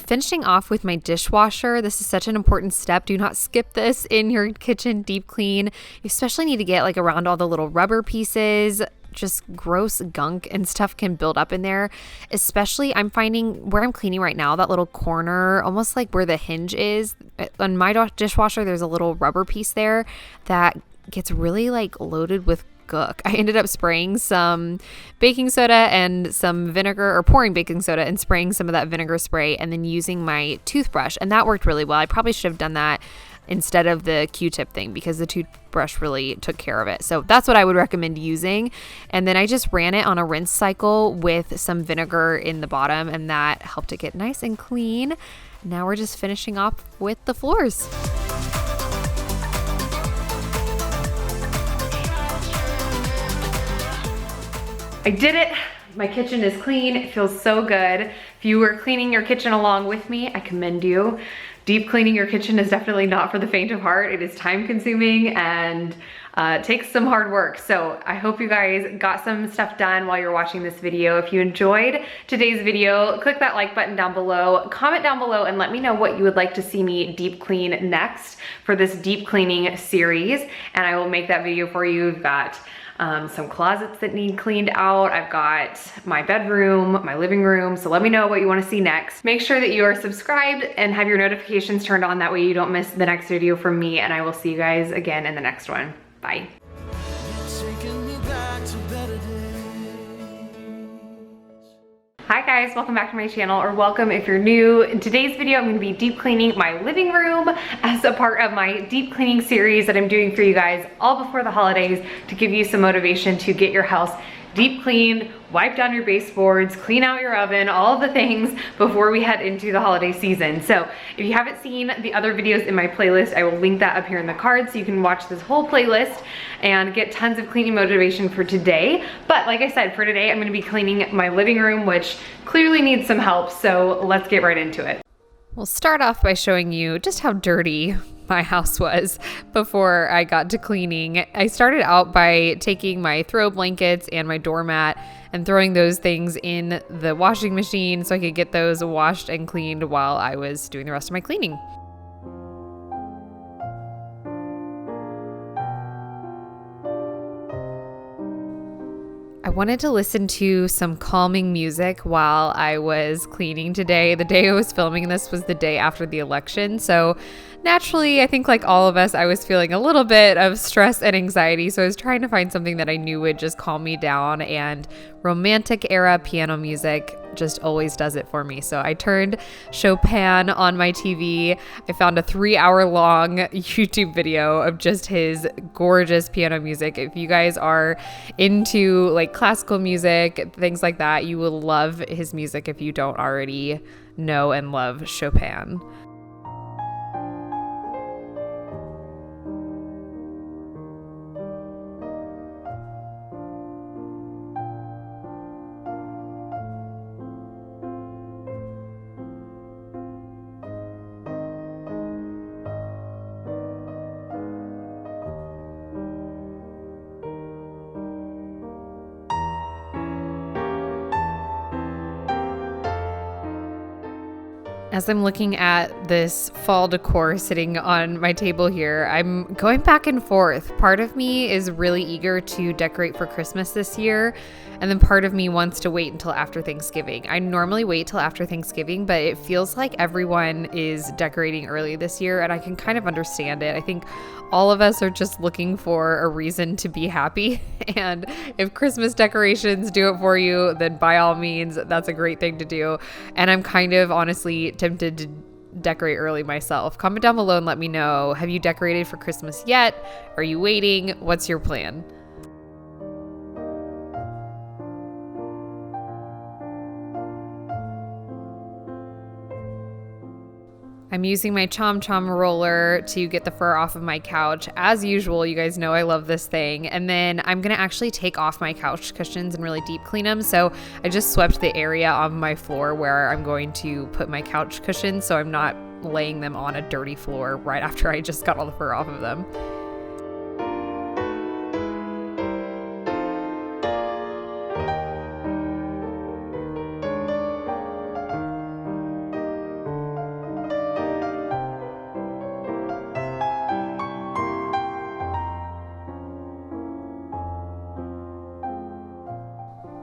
Finishing off with my dishwasher. This is such an important step. Do not skip this in your kitchen deep clean. You especially need to get like around all the little rubber pieces. Just gross gunk and stuff can build up in there. Especially I'm finding where I'm cleaning right now, that little corner, almost like where the hinge is. On my dishwasher, there's a little rubber piece there that gets really like loaded with gook. I ended up spraying some baking soda and some vinegar, or pouring baking soda and spraying some of that vinegar spray and then using my toothbrush. And that worked really well. I probably should have done that instead of the Q-tip thing because the toothbrush really took care of it. So that's what I would recommend using. And then I just ran it on a rinse cycle with some vinegar in the bottom, and that helped it get nice and clean. Now we're just finishing off with the floors. I did it. My kitchen is clean. It feels so good. If you were cleaning your kitchen along with me, I commend you. Deep cleaning your kitchen is definitely not for the faint of heart. It is time consuming and takes some hard work. So I hope you guys got some stuff done while you're watching this video. If you enjoyed today's video, click that like button down below, comment down below and let me know what you would like to see me deep clean next for this deep cleaning series. And I will make that video for you. We've got some closets that need cleaned out. I've got my bedroom, my living room. So let me know what you want to see next. Make sure that you are subscribed and have your notifications turned on. That way you don't miss the next video from me, and I will see you guys again in the next one. Bye. Taking me back to better days. Hi guys, welcome back to my channel, or welcome if you're new. In today's video, I'm gonna be deep cleaning my living room as a part of my deep cleaning series that I'm doing for you guys all before the holidays to give you some motivation to get your house deep cleaned, wipe down your baseboards, clean out your oven, all of the things before we head into the holiday season. So if you haven't seen the other videos in my playlist, I will link that up here in the card so you can watch this whole playlist and get tons of cleaning motivation for today. But like I said, for today, I'm gonna be cleaning my living room, which clearly needs some help. So let's get right into it. We'll start off by showing you just how dirty my house was before I got to cleaning. I started out by taking my throw blankets and my doormat and throwing those things in the washing machine so I could get those washed and cleaned while I was doing the rest of my cleaning. I wanted to listen to some calming music while I was cleaning today. The day I was filming this was the day after the election. So naturally, I think like all of us, I was feeling a little bit of stress and anxiety. So I was trying to find something that I knew would just calm me down, and romantic era piano music just always does it for me. So I turned Chopin on my TV. I found a 3-hour long YouTube video of just his gorgeous piano music. If you guys are into like classical music, things like that, you will love his music if you don't already know and love Chopin. As I'm looking at this fall decor sitting on my table here, I'm going back and forth. Part of me is really eager to decorate for Christmas this year, and then part of me wants to wait until after Thanksgiving. I normally wait till after Thanksgiving, but it feels like everyone is decorating early this year, and I can kind of understand it. I think all of us are just looking for a reason to be happy, and if Christmas decorations do it for you, then by all means, that's a great thing to do. And I'm kind of honestly tempted to decorate early myself. Comment down below and let me know. Have you decorated for Christmas yet? Are you waiting? What's your plan? I'm using my CHOMCHOM roller to get the fur off of my couch. As usual, you guys know I love this thing. And then I'm gonna actually take off my couch cushions and really deep clean them. So I just swept the area on my floor where I'm going to put my couch cushions, so I'm not laying them on a dirty floor right after I just got all the fur off of them.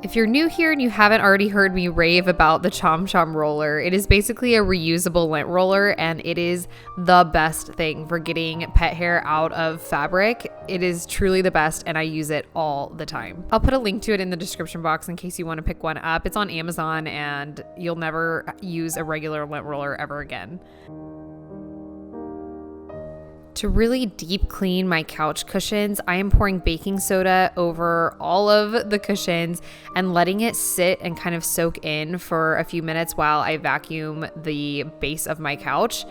If you're new here and you haven't already heard me rave about the CHOMCHOM roller, it is basically a reusable lint roller, and it is the best thing for getting pet hair out of fabric. It is truly the best, and I use it all the time. I'll put a link to it in the description box in case you want to pick one up. It's on Amazon, and you'll never use a regular lint roller ever again. To really deep clean my couch cushions, I am pouring baking soda over all of the cushions and letting it sit and kind of soak in for a few minutes while I vacuum the base of my couch.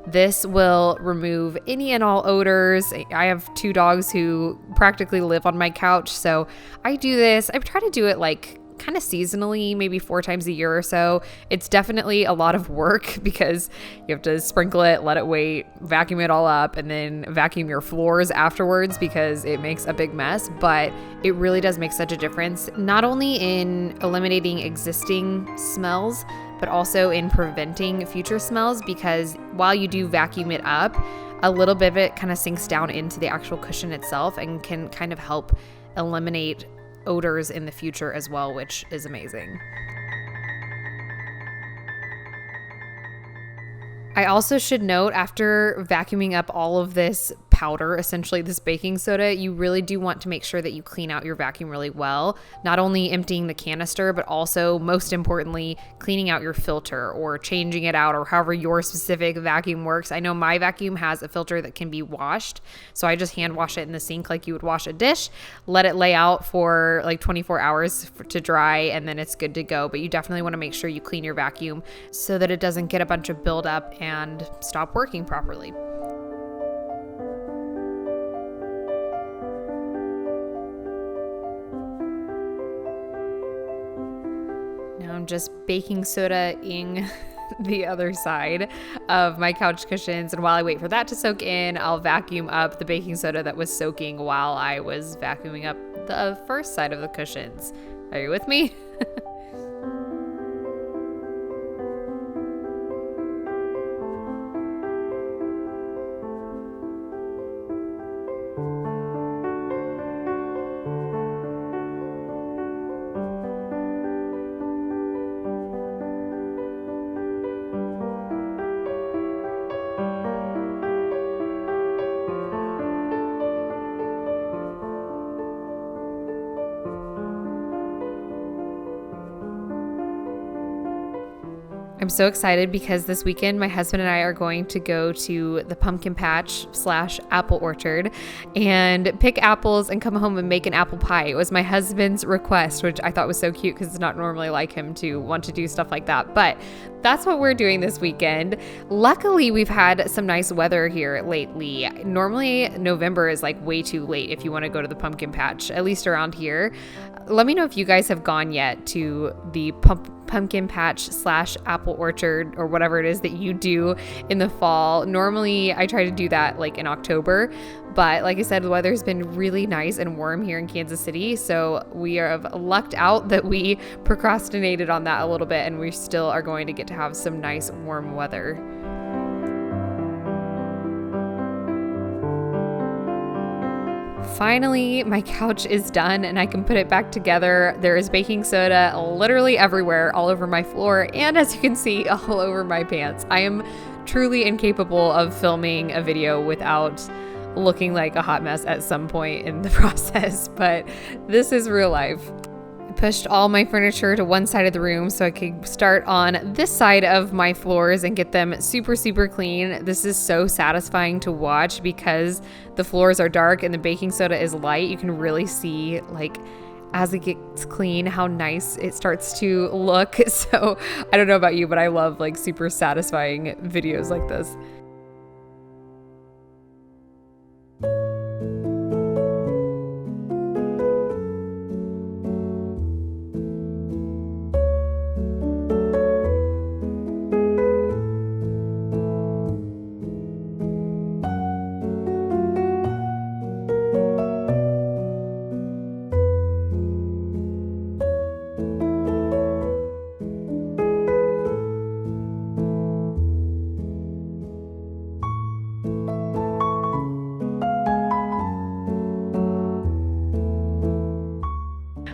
This will remove any and all odors. I have 2 dogs who practically live on my couch, so I do this. I try to do it like kind of seasonally, maybe 4 times a year or so. It's definitely a lot of work because you have to sprinkle it, let it wait, vacuum it all up, and then vacuum your floors afterwards because it makes a big mess. But it really does make such a difference, not only in eliminating existing smells, but also in preventing future smells, because while you do vacuum it up, a little bit of it kind of sinks down into the actual cushion itself and can kind of help eliminate odors in the future as well, which is amazing. I also should note, after vacuuming up all of this powder, essentially this baking soda, you really do want to make sure that you clean out your vacuum really well. Not only emptying the canister, but also, most importantly, cleaning out your filter or changing it out, or however your specific vacuum works. I know my vacuum has a filter that can be washed, so I just hand wash it in the sink like you would wash a dish, let it lay out for like 24 hours to dry, and then it's good to go. But you definitely want to make sure you clean your vacuum so that it doesn't get a bunch of buildup and stop working properly. Now I'm just baking soda-ing the other side of my couch cushions, and while I wait for that to soak in, I'll vacuum up the baking soda that was soaking while I was vacuuming up the first side of the cushions. Are you with me? I'm so excited because this weekend my husband and I are going to go to the pumpkin patch / apple orchard and pick apples and come home and make an apple pie. It was my husband's request, which I thought was so cute because it's not normally like him to want to do stuff like that. But that's what we're doing this weekend. Luckily, we've had some nice weather here lately. Normally, November is like way too late if you want to go to the pumpkin patch, at least around here. Let me know if you guys have gone yet to the pumpkin patch / apple orchard, or whatever it is that you do in the fall. Normally I try to do that like in October, but like I said, the weather's been really nice and warm here in Kansas City, so we have lucked out that we procrastinated on that a little bit, and we still are going to get to have some nice warm weather. Finally, my couch is done and I can put it back together. There is baking soda literally everywhere, all over my floor, and as you can see, all over my pants. I am truly incapable of filming a video without looking like a hot mess at some point in the process, but this is real life. I pushed all my furniture to one side of the room so I could start on this side of my floors and get them super, super clean. This is so satisfying to watch because the floors are dark and the baking soda is light. You can really see, like, as it gets clean, how nice it starts to look. So I don't know about you, but I love like super satisfying videos like this.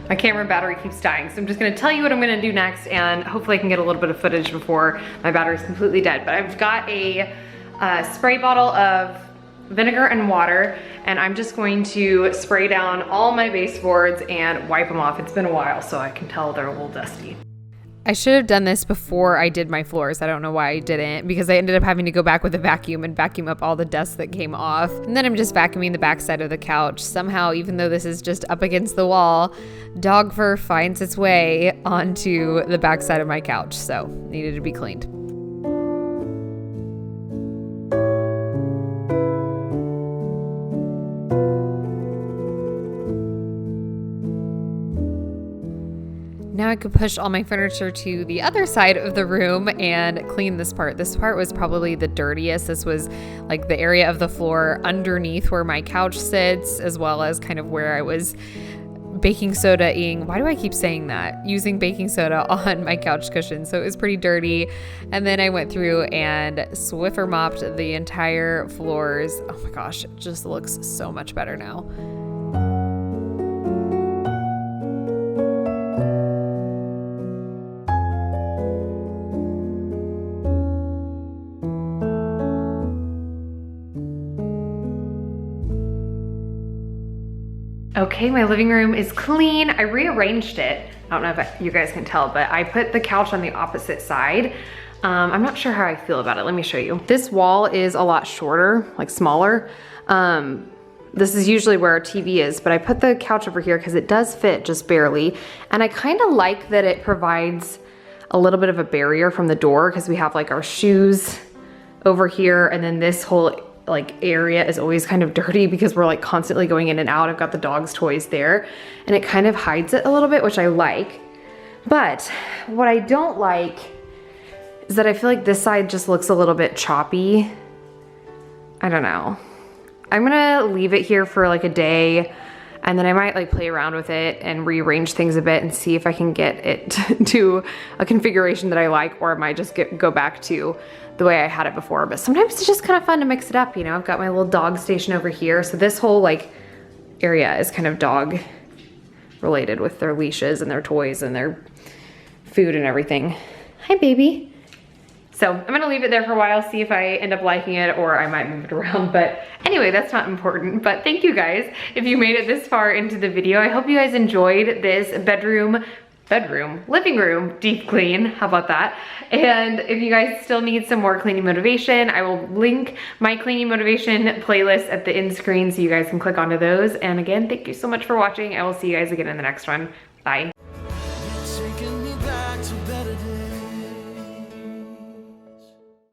My camera battery keeps dying, so I'm just gonna tell you what I'm gonna do next, and hopefully I can get a little bit of footage before my battery's completely dead. But I've got a spray bottle of vinegar and water, and I'm just going to spray down all my baseboards and wipe them off. It's been a while, so I can tell they're a little dusty. I should have done this before I did my floors. I don't know why I didn't, because I ended up having to go back with a vacuum and vacuum up all the dust that came off. And then I'm just vacuuming the back side of the couch. Somehow, even though this is just up against the wall, dog fur finds its way onto the back side of my couch. So needed to be cleaned. Now I could push all my furniture to the other side of the room and clean this part. This part was probably the dirtiest. This was like the area of the floor underneath where my couch sits, as well as kind of where I was baking soda-ing. Why do I keep saying that? Using baking soda on my couch cushion. So it was pretty dirty. And then I went through and Swiffer mopped the entire floors. Oh my gosh, it just looks so much better now. Okay, my living room is clean. I rearranged it. I don't know if you guys can tell, but I put the couch on the opposite side. I'm not sure how I feel about it. Let me show you. This wall is a lot shorter, like smaller. This is usually where our TV is, but I put the couch over here because it does fit just barely. And I kind of like that it provides a little bit of a barrier from the door because we have like our shoes over here, and then this whole like area is always kind of dirty because we're like constantly going in and out. I've got the dog's toys there, and it kind of hides it a little bit, which I like. But what I don't like is that I feel like this side just looks a little bit choppy. I don't know. I'm gonna leave it here for like a day, and then I might like play around with it and rearrange things a bit and see if I can get it to a configuration that I like, or I might just go back to the way I had it before. But sometimes it's just kind of fun to mix it up, you know? I've got my little dog station over here. So this whole like area is kind of dog related with their leashes and their toys and their food and everything. Hi, baby. So I'm gonna leave it there for a while, see if I end up liking it, or I might move it around. But anyway, that's not important. But thank you guys if you made it this far into the video. I hope you guys enjoyed this living room deep clean. How about that? And if you guys still need some more cleaning motivation, I will link my cleaning motivation playlist at the end screen so you guys can click onto those. And again, thank you so much for watching. I will see you guys again in the next one. Bye.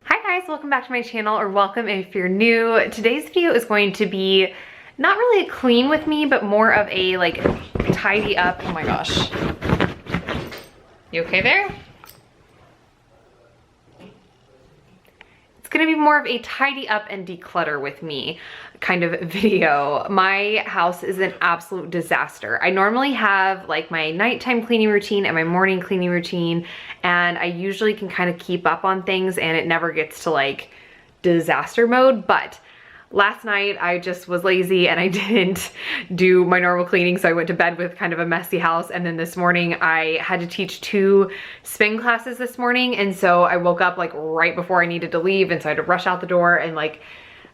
Hi guys, welcome back to my channel, or welcome if you're new. Today's video is going to be not really a clean with me, but more of a like tidy up. Oh my gosh. You okay there? It's gonna be more of a tidy up and declutter with me kind of video. My house is an absolute disaster. I normally have like my nighttime cleaning routine and my morning cleaning routine, and I usually can kind of keep up on things and it never gets to like disaster mode. But last night I just was lazy and I didn't do my normal cleaning, so I went to bed with kind of a messy house. And then this morning I had to teach 2 spin classes this morning, and so I woke up like right before I needed to leave, and so I had to rush out the door, and like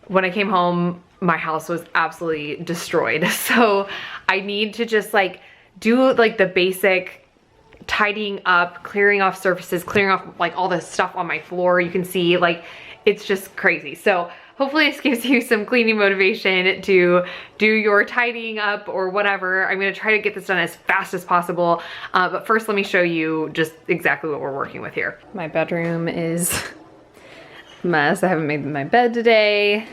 when I came home my house was absolutely destroyed. So I need to just like do like the basic tidying up, clearing off surfaces, clearing off like all the stuff on my floor. You can see like it's just crazy. So hopefully this gives you some cleaning motivation to do your tidying up or whatever. I'm gonna try to get this done as fast as possible. But first let me show you just exactly what we're working with here. My bedroom is a mess. I haven't made my bed today.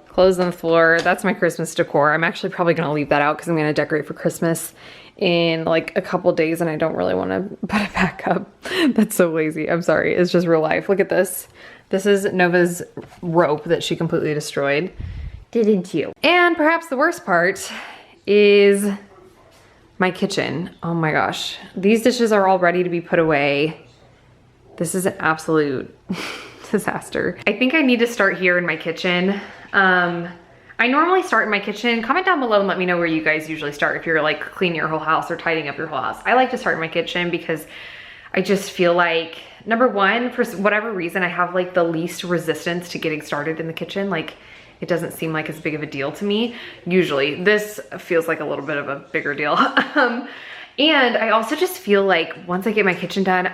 Clothes on the floor. That's my Christmas decor. I'm actually probably gonna leave that out because I'm gonna decorate for Christmas in like a couple days and I don't really wanna put it back up. That's so lazy. I'm sorry. It's just real life. Look at this. This is Nova's rope that she completely destroyed. Didn't you? And perhaps the worst part is my kitchen. Oh my gosh. These dishes are all ready to be put away. This is an absolute disaster. I think I need to start here in my kitchen. I normally start in my kitchen. Comment down below and let me know where you guys usually start if you're like cleaning your whole house or tidying up your whole house. I like to start in my kitchen because I just feel like, number one, for whatever reason, I have like the least resistance to getting started in the kitchen. Like it doesn't seem like as big of a deal to me. Usually this feels like a little bit of a bigger deal. And I also just feel like once I get my kitchen done,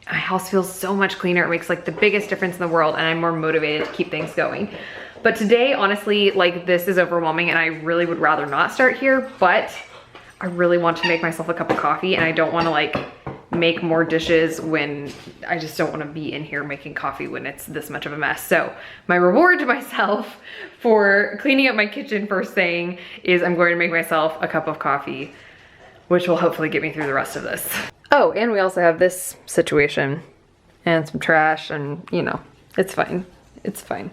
my house feels so much cleaner. It makes like the biggest difference in the world and I'm more motivated to keep things going. But today, honestly, like this is overwhelming and I really would rather not start here, but I really want to make myself a cup of coffee and I don't want to like make more dishes when I just don't want to be in here making coffee when it's this much of a mess. So my reward to myself for cleaning up my kitchen first thing is I'm going to make myself a cup of coffee, which will hopefully get me through the rest of this. Oh, and we also have this situation and some trash and you know, it's fine. It's fine.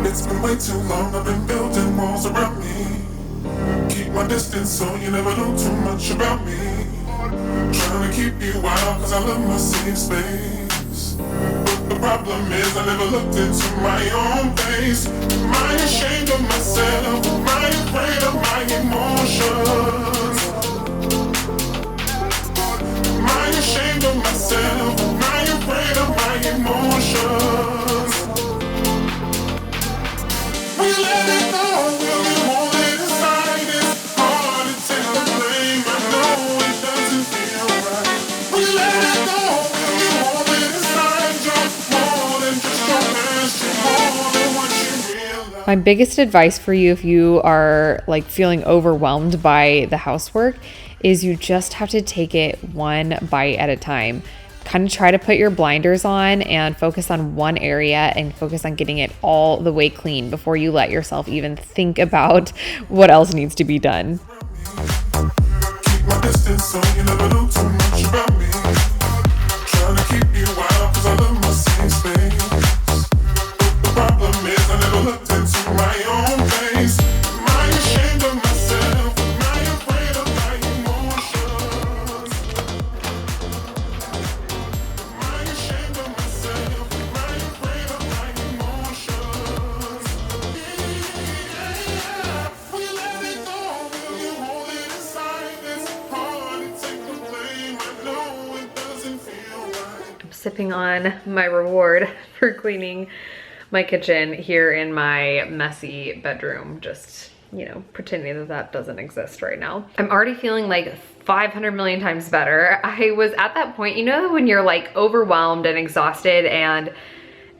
It's been way too long, I've been building walls around me. Keep my distance so you never know too much about me. Trying to keep you out cause I love my safe space. But the problem is I never looked into my own face. Am I ashamed of myself? Am I afraid of my emotions? Am I ashamed of myself? Am I afraid of my emotions? We let it go, will you hold it inside? It's hard to take the blame, I know it doesn't feel right. We let it go, will you hold it inside? You're more than just your past, you're more than what you realize. My biggest advice for you if you are like feeling overwhelmed by the housework is you just have to take it one bite at a time. Kind of try to put your blinders on and focus on one area and focus on getting it all the way clean before you let yourself even think about what else needs to be done. Keep my distance so you never know too much about me. Trying to keep you out cause I love my safe space. But the problem is I never looked into my own face. Am I ashamed of myself? Am I afraid of my emotions? Am I ashamed of myself? Am I afraid of my emotions? Yeah, we let it go. Will you hold it inside? It's hard to take the blame. I know it doesn't feel right. I'm sipping on my reward for cleaning my kitchen here in my messy bedroom. Just, you know, pretending that that doesn't exist right now. I'm already feeling like 500 million times better. I was at that point, you know, when you're like overwhelmed and exhausted and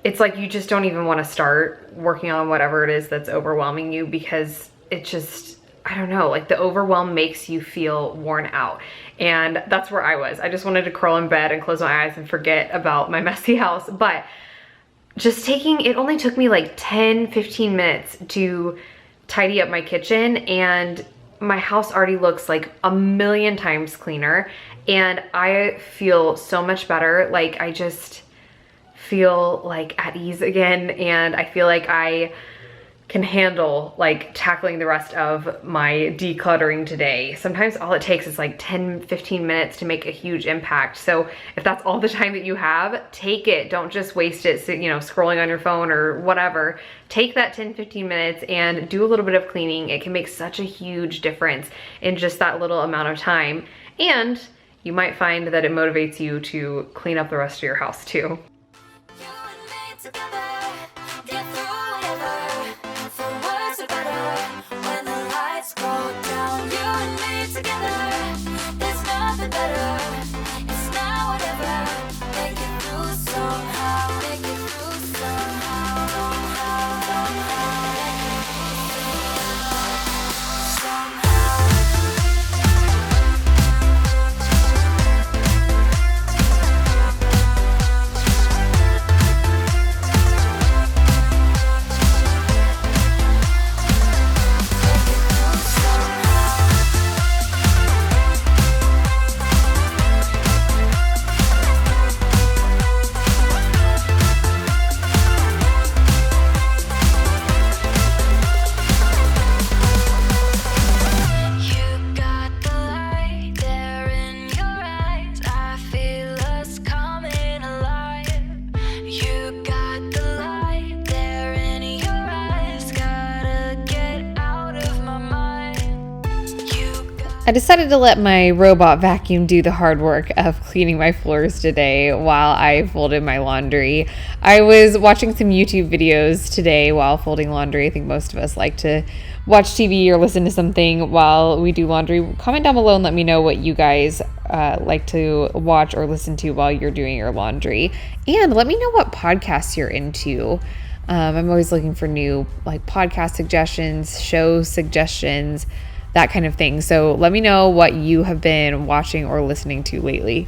it's like you just don't even want to start working on whatever it is that's overwhelming you because it just, I don't know, like the overwhelm makes you feel worn out. And that's where I was. I just wanted to curl in bed and close my eyes and forget about my messy house. But just it only took me like 10, 15 minutes to tidy up my kitchen and my house already looks like a million times cleaner, and I feel so much better. Like I just feel like at ease again, and I feel like I can handle like tackling the rest of my decluttering today. Sometimes all it takes is like 10-15 minutes to make a huge impact. So if that's all the time that you have, take it. Don't just waste it, you know, scrolling on your phone or whatever. Take that 10-15 minutes and do a little bit of cleaning. It can make such a huge difference in just that little amount of time. And you might find that it motivates you to clean up the rest of your house too. You and me together, get through whatever. For words are better when the lights go down. You and me together, there's nothing better. It's now whatever. Make it through somehow. Make it through somehow. I decided to let my robot vacuum do the hard work of cleaning my floors today while I folded my laundry. I was watching some YouTube videos today while folding laundry. I think most of us like to watch TV or listen to something while we do laundry. Comment down below and let me know what you guys like to watch or listen to while you're doing your laundry. And let me know what podcasts you're into. I'm always looking for new like podcast suggestions, show suggestions, that kind of thing. So let me know what you have been watching or listening to lately.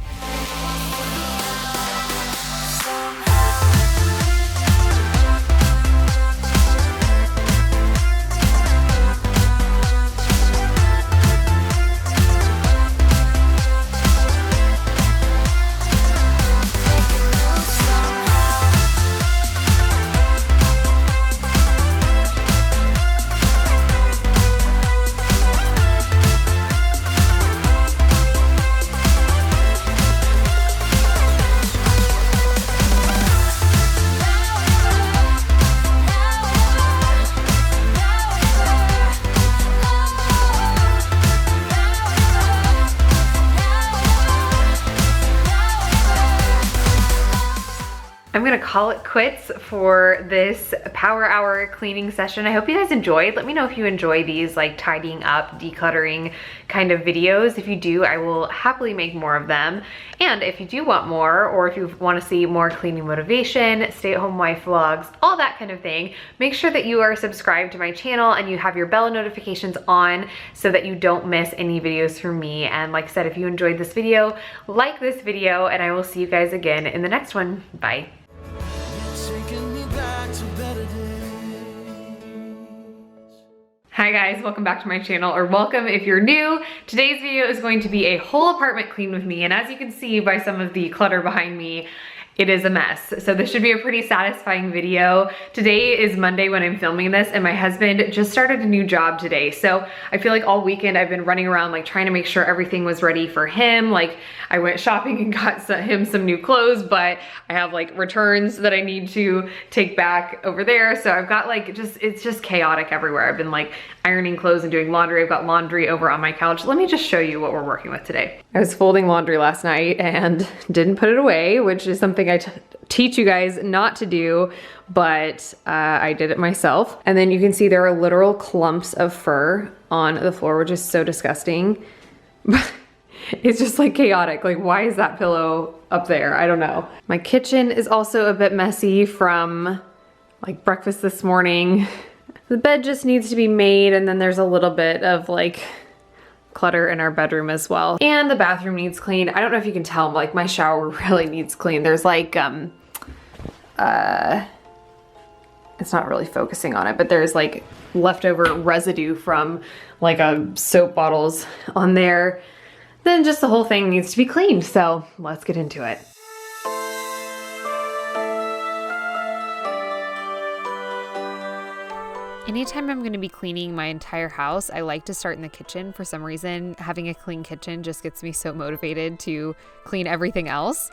I'm gonna call it quits for this power hour cleaning session. I hope you guys enjoyed. Let me know if you enjoy these like tidying up, decluttering kind of videos. If you do, I will happily make more of them. And if you do want more, or if you want to see more cleaning motivation, stay-at-home wife vlogs, all that kind of thing, make sure that you are subscribed to my channel and you have your bell notifications on so that you don't miss any videos from me. And like I said, if you enjoyed this video, like this video, and I will see you guys again in the next one. Bye. Taking me back to better days. Hi guys, welcome back to my channel, or welcome if you're new. Today's video is going to be a whole apartment clean with me, and as you can see by some of the clutter behind me, it is a mess. So this should be a pretty satisfying video. Today is Monday when I'm filming this, and my husband just started a new job today. So I feel like all weekend I've been running around like trying to make sure everything was ready for him. Like I went shopping and got him some new clothes, but I have like returns that I need to take back over there. So I've got like it's just chaotic everywhere. I've been like ironing clothes and doing laundry. I've got laundry over on my couch. Let me just show you what we're working with today. I was folding laundry last night and didn't put it away, which is something I teach you guys not to do, but I did it myself. And then you can see there are literal clumps of fur on the floor, which is so disgusting. It's just like chaotic. Like, why is that pillow up there? I don't know. My kitchen is also a bit messy from like breakfast this morning. The bed just needs to be made, and then there's a little bit of like clutter in our bedroom as well. And the bathroom needs cleaned. I don't know if you can tell, but like my shower really needs cleaned. There's like it's not really focusing on it, but there's like leftover residue from like soap bottles on there. Then just the whole thing needs to be cleaned. So let's get into it. Anytime I'm going to be cleaning my entire house, I like to start in the kitchen. For some reason, having a clean kitchen just gets me so motivated to clean everything else.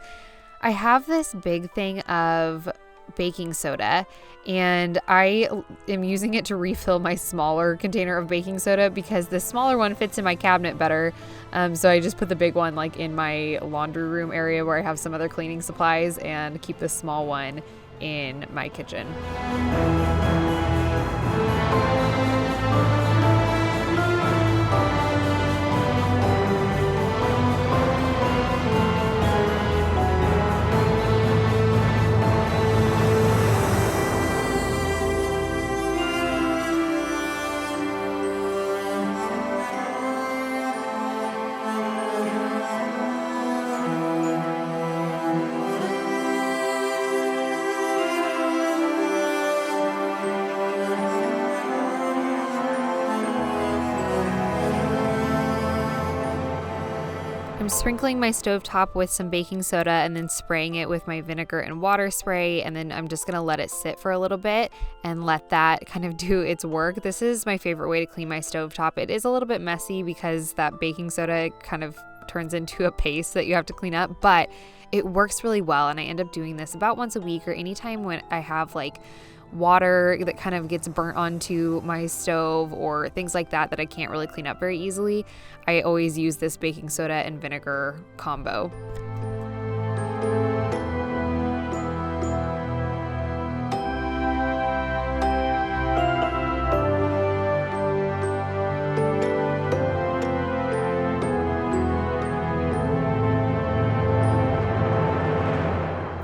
I have this big thing of baking soda, and I am using it to refill my smaller container of baking soda because the smaller one fits in my cabinet better. So I just put the big one like in my laundry room area where I have some other cleaning supplies, and keep the small one in my kitchen. I'm sprinkling my stovetop with some baking soda and then spraying it with my vinegar and water spray, and then I'm just gonna let it sit for a little bit and let that kind of do its work. This is my favorite way to clean my stovetop. It is a little bit messy because that baking soda kind of turns into a paste that you have to clean up, but it works really well, and I end up doing this about once a week or anytime when I have like water that kind of gets burnt onto my stove or things like that that I can't really clean up very easily. I always use this baking soda and vinegar combo.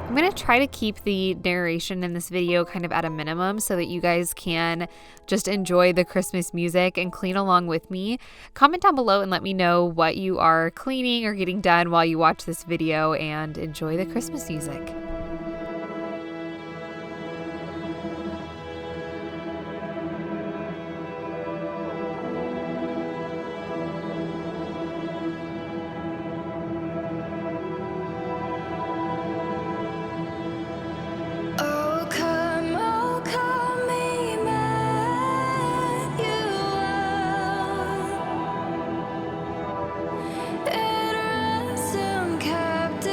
I'm going to try to keep the narration in this video kind of at a minimum so that you guys can just enjoy the Christmas music and clean along with me. Comment down below and let me know what you are cleaning or getting done while you watch this video, and enjoy the Christmas music. Oh, come, Emmanuel. It ransom captive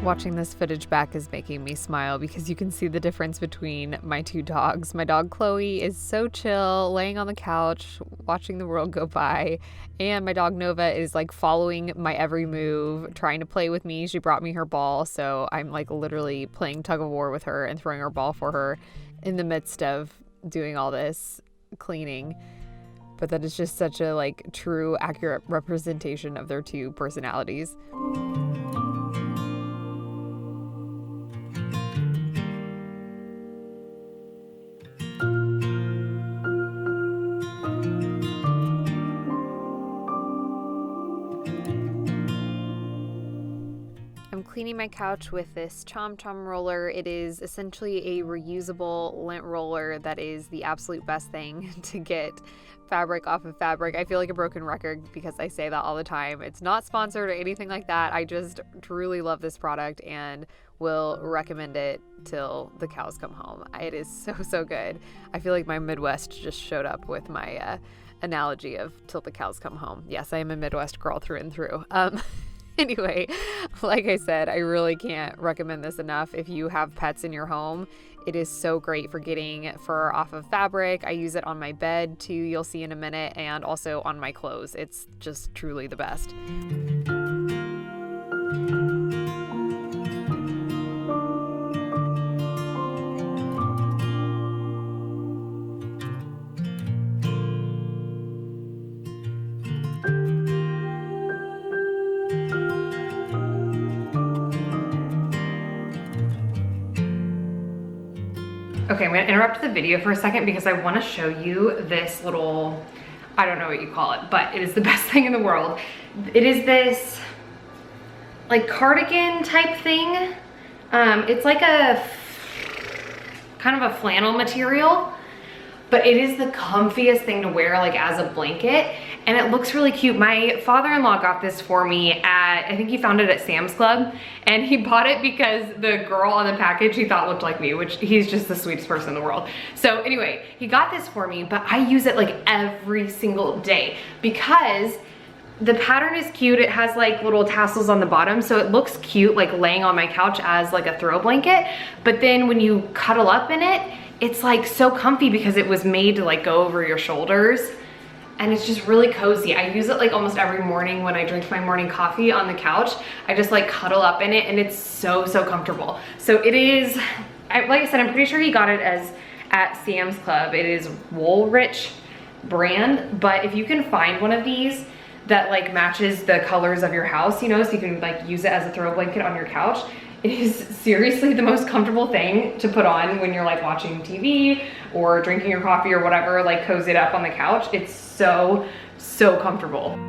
Watching this footage back is making me smile because you can see the difference between my two dogs. My dog Chloe is so chill, laying on the couch, watching the world go by. And my dog Nova is like following my every move, trying to play with me. She brought me her ball, so I'm like literally playing tug of war with her and throwing her ball for her in the midst of doing all this cleaning. But that is just such a like true, accurate representation of their two personalities. I'm cleaning my couch with this CHOMCHOM roller. It is essentially a reusable lint roller that is the absolute best thing to get fabric off of fabric. I feel like a broken record because I say that all the time. It's not sponsored or anything like that. I just truly love this product and will recommend it till the cows come home. It is so good. I feel like my Midwest just showed up with my analogy of till the cows come home. Yes, I am a Midwest girl through and through. Anyway, like I said, I really can't recommend this enough. If you have pets in your home, it is so great for getting fur off of fabric. I use it on my bed too, you'll see in a minute, and also on my clothes. It's just truly the best. Okay, I'm gonna interrupt the video for a second because I wanna show you this little, I don't know what you call it, but it is the best thing in the world. It is this like cardigan type thing. It's like a kind of a flannel material, but it is the comfiest thing to wear like as a blanket. And it looks really cute. My father-in-law got this for me at, I think he found it at Sam's Club, and he bought it because the girl on the package he thought looked like me, which he's just the sweetest person in the world. So anyway, he got this for me, but I use it like every single day because the pattern is cute. It has like little tassels on the bottom, so it looks cute like laying on my couch as like a throw blanket. But then when you cuddle up in it, it's like so comfy because it was made to like go over your shoulders. And it's just really cozy. I use it like almost every morning when I drink my morning coffee on the couch. I just like cuddle up in it and it's so comfortable. So it is, like I said, I'm pretty sure he got it as at Sam's Club. It is Woolrich brand, but if you can find one of these that like matches the colors of your house, you know, so you can like use it as a throw blanket on your couch, it is seriously the most comfortable thing to put on when you're like watching TV or drinking your coffee or whatever, like cozied up on the couch. It's so comfortable.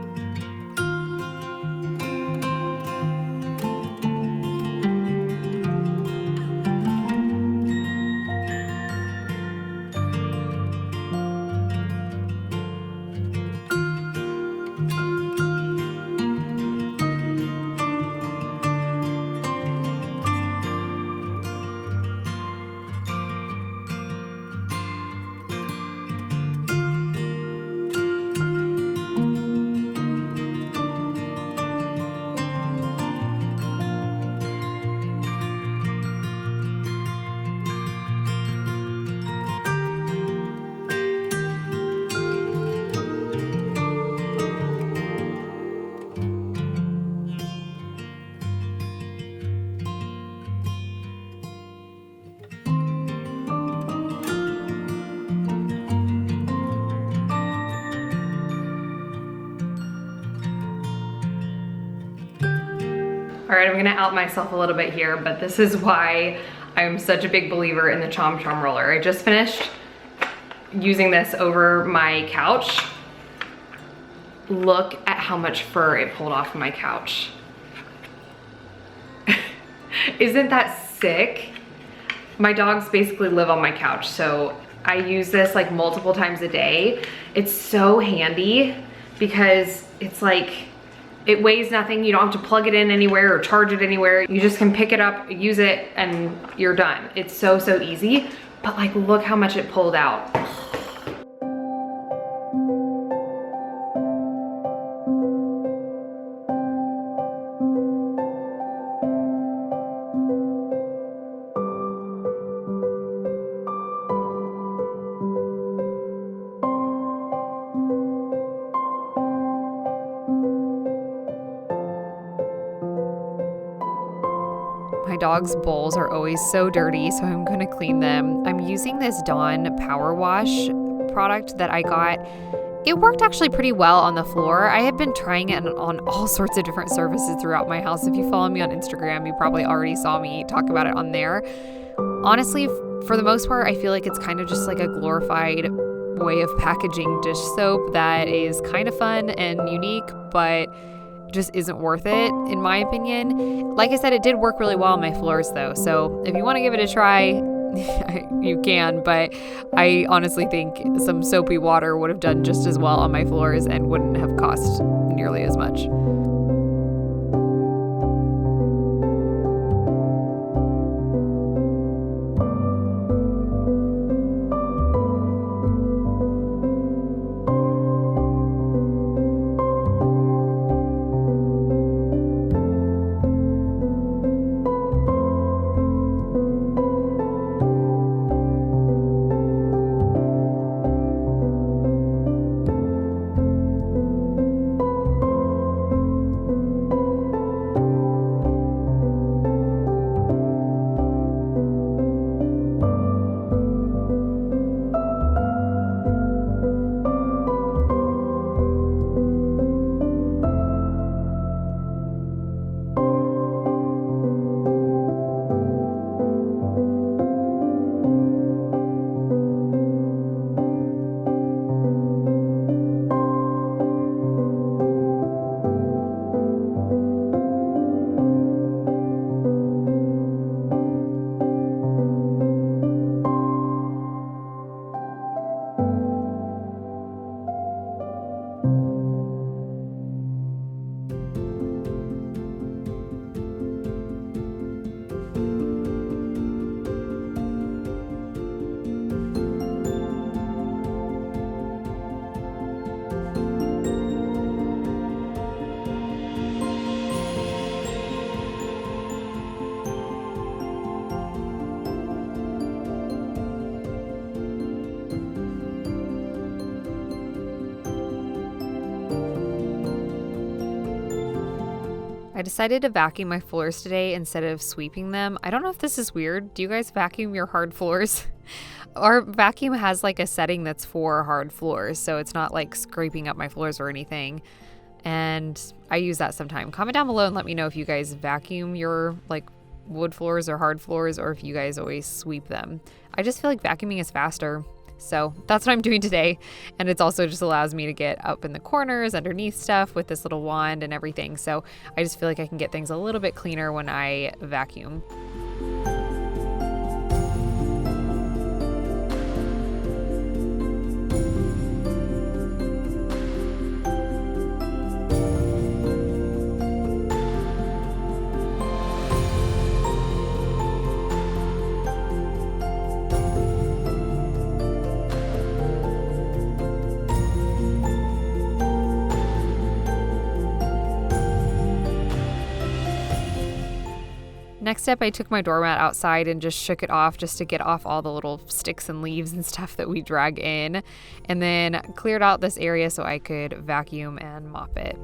All right, I'm gonna out myself a little bit here, but this is why I'm such a big believer in the CHOMCHOM roller. I just finished using this over my couch. Look at how much fur it pulled off of my couch. Isn't that sick? My dogs basically live on my couch, so I use this like multiple times a day. It's so handy because it's like, it weighs nothing. You don't have to plug it in anywhere or charge it anywhere. You just can pick it up, use it, and you're done. It's so easy, but like look how much it pulled out. My dog's bowls are always so dirty, so I'm going to clean them. I'm using this Dawn Power Wash product that I got. It worked actually pretty well on the floor. I have been trying it on all sorts of different surfaces throughout my house. If you follow me on Instagram, you probably already saw me talk about it on there. Honestly, for the most part, I feel like it's kind of just like a glorified way of packaging dish soap that is kind of fun and unique, but just isn't worth it, in my opinion. Like I said, it did work really well on my floors though. So if you want to give it a try, you can, but I honestly think some soapy water would have done just as well on my floors and wouldn't have cost nearly as much. I decided to vacuum my floors today instead of sweeping them. I don't know if this is weird. Do you guys vacuum your hard floors? Our vacuum has like a setting that's for hard floors, so it's not like scraping up my floors or anything. And I use that sometime. Comment down below and let me know if you guys vacuum your like wood floors or hard floors, or if you guys always sweep them. I just feel like vacuuming is faster. So that's what I'm doing today. And it's also just allows me to get up in the corners underneath stuff with this little wand and everything. So I just feel like I can get things a little bit cleaner when I vacuum. Next up, I took my doormat outside and just shook it off just to get off all the little sticks and leaves and stuff that we drag in, and then cleared out this area so I could vacuum and mop it.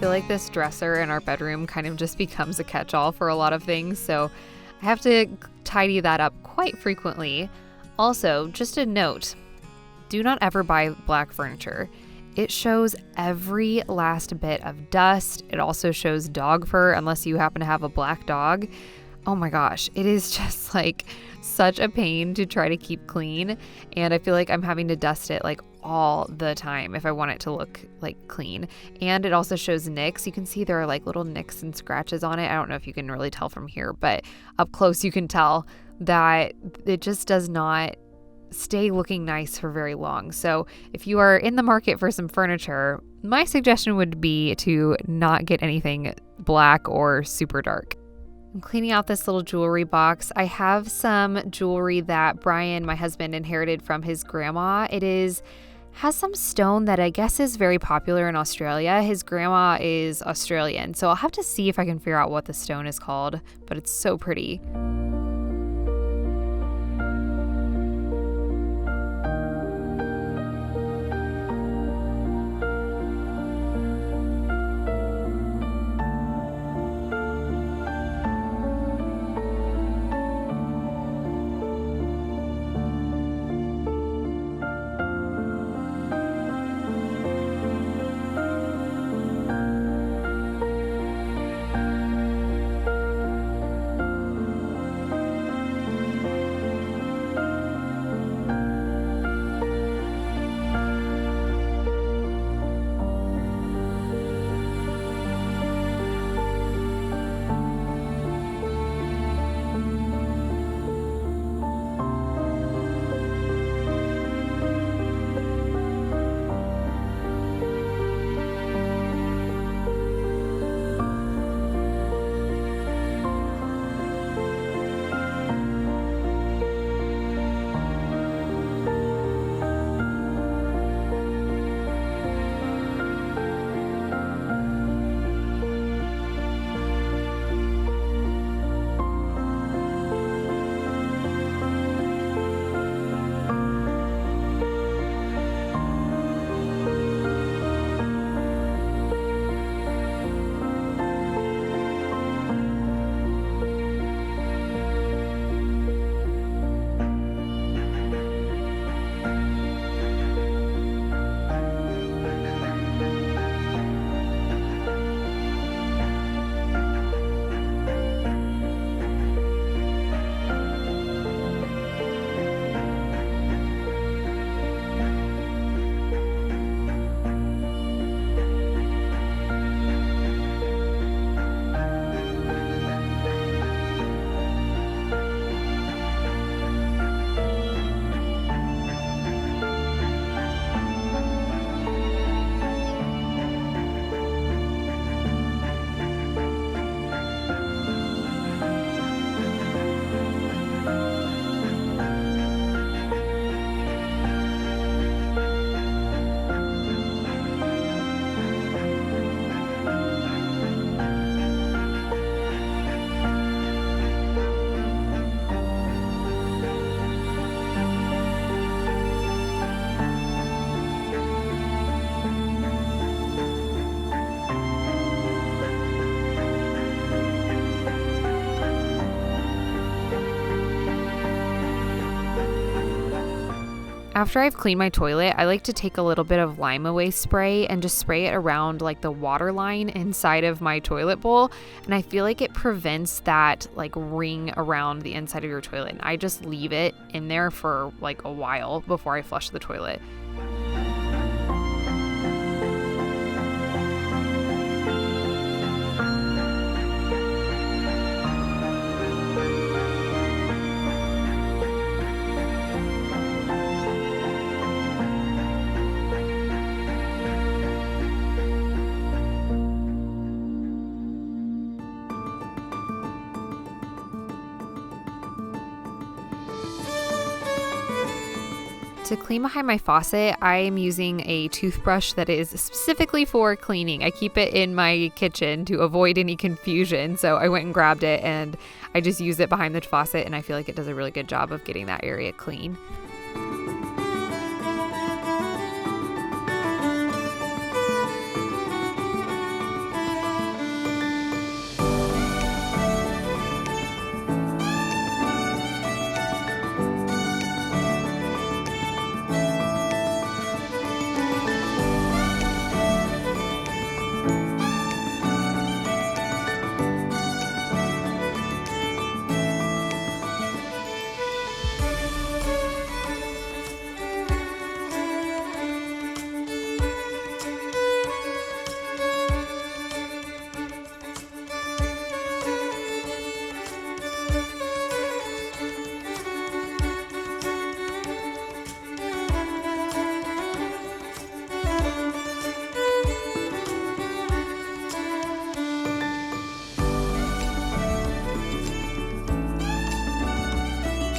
feel like this dresser in our bedroom kind of just becomes a catch-all for a lot of things, so I have to tidy that up quite frequently. Also, just a note, do not ever buy black furniture. It shows every last bit of dust. It also shows dog fur unless you happen to have a black dog. Oh my gosh, it is just like such a pain to try to keep clean. And I feel like I'm having to dust it like all the time if I want it to look like clean. And it also shows nicks. You can see there are like little nicks and scratches on it. I don't know if you can really tell from here, but up close you can tell that it just does not stay looking nice for very long. So if you are in the market for some furniture, my suggestion would be to not get anything black or super dark. I'm cleaning out this little jewelry box. I have some jewelry that Brian, my husband, inherited from his grandma. Has some stone that I guess is very popular in Australia. His grandma is Australian, so I'll have to see if I can figure out what the stone is called, but it's so pretty. After I've cleaned my toilet, I like to take a little bit of Lime Away spray and just spray it around like the water line inside of my toilet bowl. And I feel like it prevents that like ring around the inside of your toilet. And I just leave it in there for like a while before I flush the toilet. To clean behind my faucet, I am using a toothbrush that is specifically for cleaning. I keep it in my kitchen to avoid any confusion. So I went and grabbed it and I just use it behind the faucet, and I feel like it does a really good job of getting that area clean.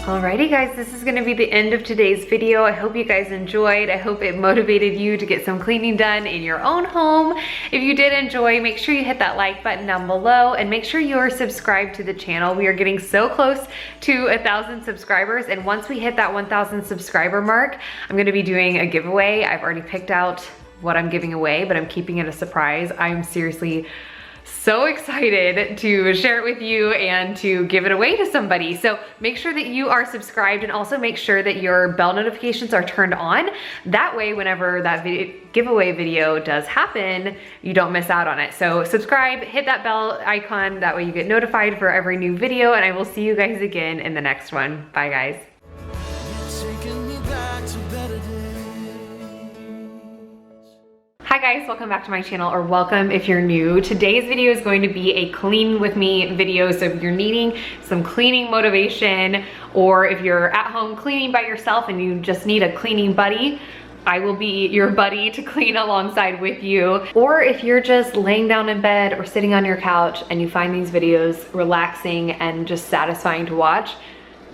Alrighty guys, this is gonna be the end of today's video. I hope you guys enjoyed. I hope it motivated you to get some cleaning done in your own home. If you did enjoy, make sure you hit that like button down below and make sure you're subscribed to the channel. We are getting so close to 1,000 subscribers, and once we hit that 1,000 subscriber mark, I'm gonna be doing a giveaway. I've already picked out what I'm giving away, but I'm keeping it a surprise. I'm seriously so excited to share it with you and to give it away to somebody. So make sure that you are subscribed, and also make sure that your bell notifications are turned on. That way, whenever that giveaway video does happen, you don't miss out on it. So subscribe, hit that bell icon, that way you get notified for every new video, and I will see you guys again in the next one. Bye guys. Taking me back to better days. Hi guys, welcome back to my channel, or welcome if you're new. Today's video is going to be a clean with me video. So if you're needing some cleaning motivation, or if you're at home cleaning by yourself and you just need a cleaning buddy, I will be your buddy to clean alongside with you. Or if you're just laying down in bed or sitting on your couch and you find these videos relaxing and just satisfying to watch,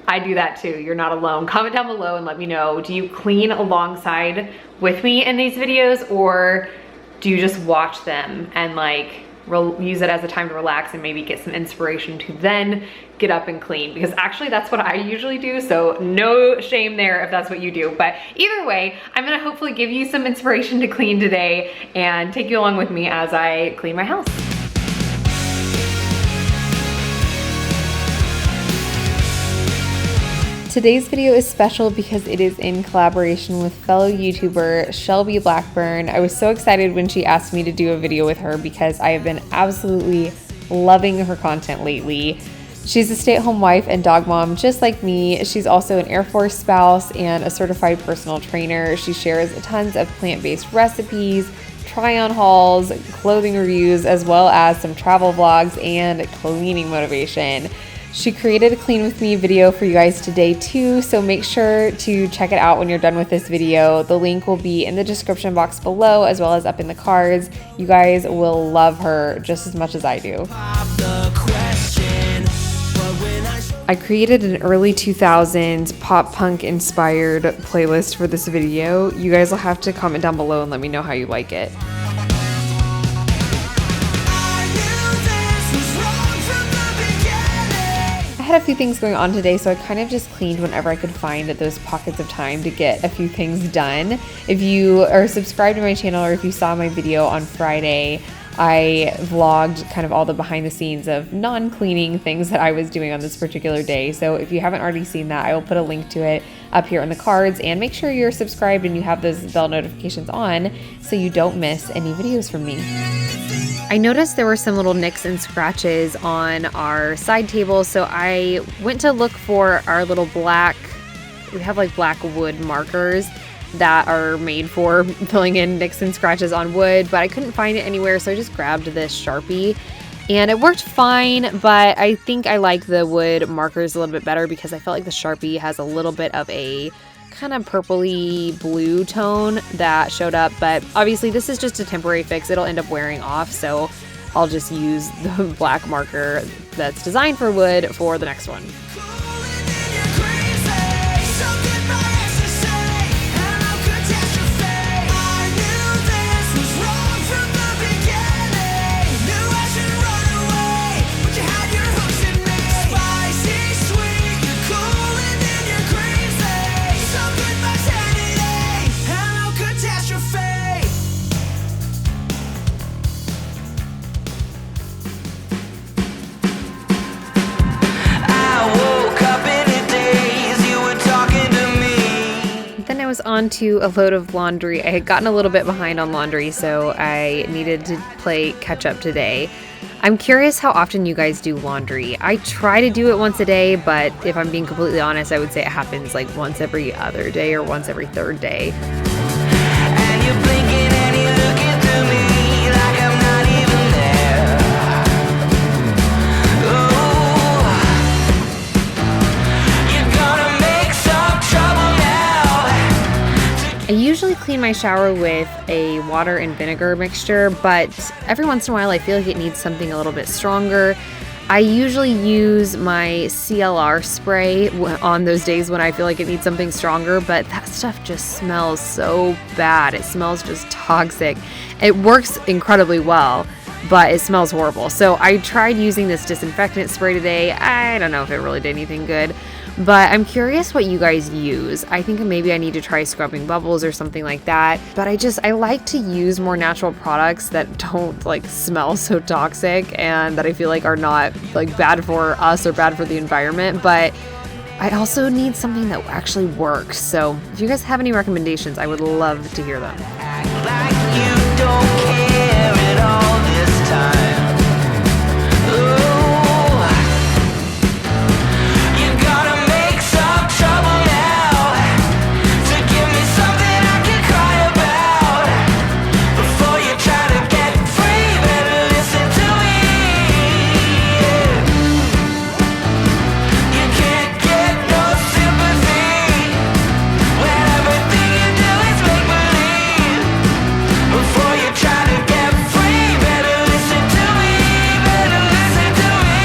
I do that too. You're not alone. Comment down below and let me know, do you clean alongside with me in these videos, or do you just watch them and like use it as a time to relax and maybe get some inspiration to then get up and clean? Because actually that's what I usually do, so no shame there if that's what you do. But either way, I'm gonna hopefully give you some inspiration to clean today and take you along with me as I clean my house. Today's video is special because it is in collaboration with fellow YouTuber Shelby Blackburn. I was so excited when she asked me to do a video with her because I have been absolutely loving her content lately. She's a stay-at-home wife and dog mom just like me. She's also an Air Force spouse and a certified personal trainer. She shares tons of plant-based recipes, try-on hauls, clothing reviews, as well as some travel vlogs and cleaning motivation. She created a clean with me video for you guys today too, so make sure to check it out when you're done with this video. The link will be in the description box below as well as up in the cards. You guys will love her just as much as I do. I created an early 2000s pop punk inspired playlist for this video. You guys will have to comment down below and let me know how you like it. I had a few things going on today, so I kind of just cleaned whenever I could find those pockets of time to get a few things done. If you are subscribed to my channel, or if you saw my video on Friday, I vlogged kind of all the behind the scenes of non-cleaning things that I was doing on this particular day. So if you haven't already seen that, I will put a link to it up here in the cards, and make sure you're subscribed and you have those bell notifications on so you don't miss any videos from me. I noticed there were some little nicks and scratches on our side table, so I went to look for our little black, we have like black wood markers that are made for filling in nicks and scratches on wood, but I couldn't find it anywhere, so I just grabbed this Sharpie and it worked fine. But I think I like the wood markers a little bit better because I felt like the Sharpie has a little bit of a kind of purpley blue tone that showed up, but obviously this is just a temporary fix. It'll end up wearing off, so I'll just use the black marker that's designed for wood for the next one. Was on to a load of laundry. I had gotten a little bit behind on laundry, so I needed to play catch up today. I'm curious how often you guys do laundry. I try to do it once a day, but if I'm being completely honest, I would say it happens like once every other day or once every third day. And you're blinking and you're looking through me like I'm not even there. You're gonna make some trouble now. I usually clean my shower with a water and vinegar mixture, but every once in a while I feel like it needs something a little bit stronger. I usually use my CLR spray on those days when I feel like it needs something stronger, but that stuff just smells so bad. It smells just toxic. It works incredibly well, but it smells horrible. So I tried using this disinfectant spray today. I don't know if it really did anything good, but I'm curious what you guys use. I think maybe I need to try scrubbing bubbles or something like that. But I like to use more natural products that don't like smell so toxic and that I feel like are not like bad for us or bad for the environment. But I also need something that actually works. So if you guys have any recommendations, I would love to hear them. Act like you don't care at all this time. Ooh, you gotta make some trouble now to give me something I can cry about. Before you try to get free, better listen to me. You can't get no sympathy when everything you do is make believe. Before you try to get free, better listen to me, better listen to me.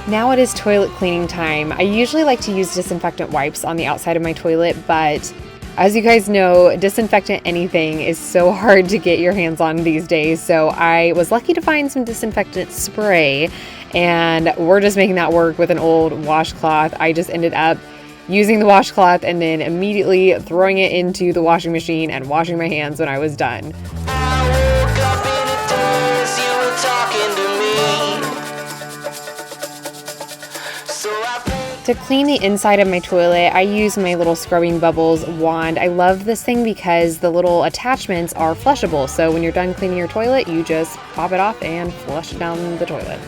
Now it is toilet cleaning time. I usually like to use disinfectant wipes on the outside of my toilet, but as you guys know, disinfectant anything is so hard to get your hands on these days. So I was lucky to find some disinfectant spray, and we're just making that work with an old washcloth. I just ended up using the washcloth and then immediately throwing it into the washing machine and washing my hands when I was done. I woke up in a daze, you were talking to me. So I think To clean the inside of my toilet, I use my little Scrubbing Bubbles wand. I love this thing because the little attachments are flushable. So when you're done cleaning your toilet, you just pop it off and flush it down the toilet.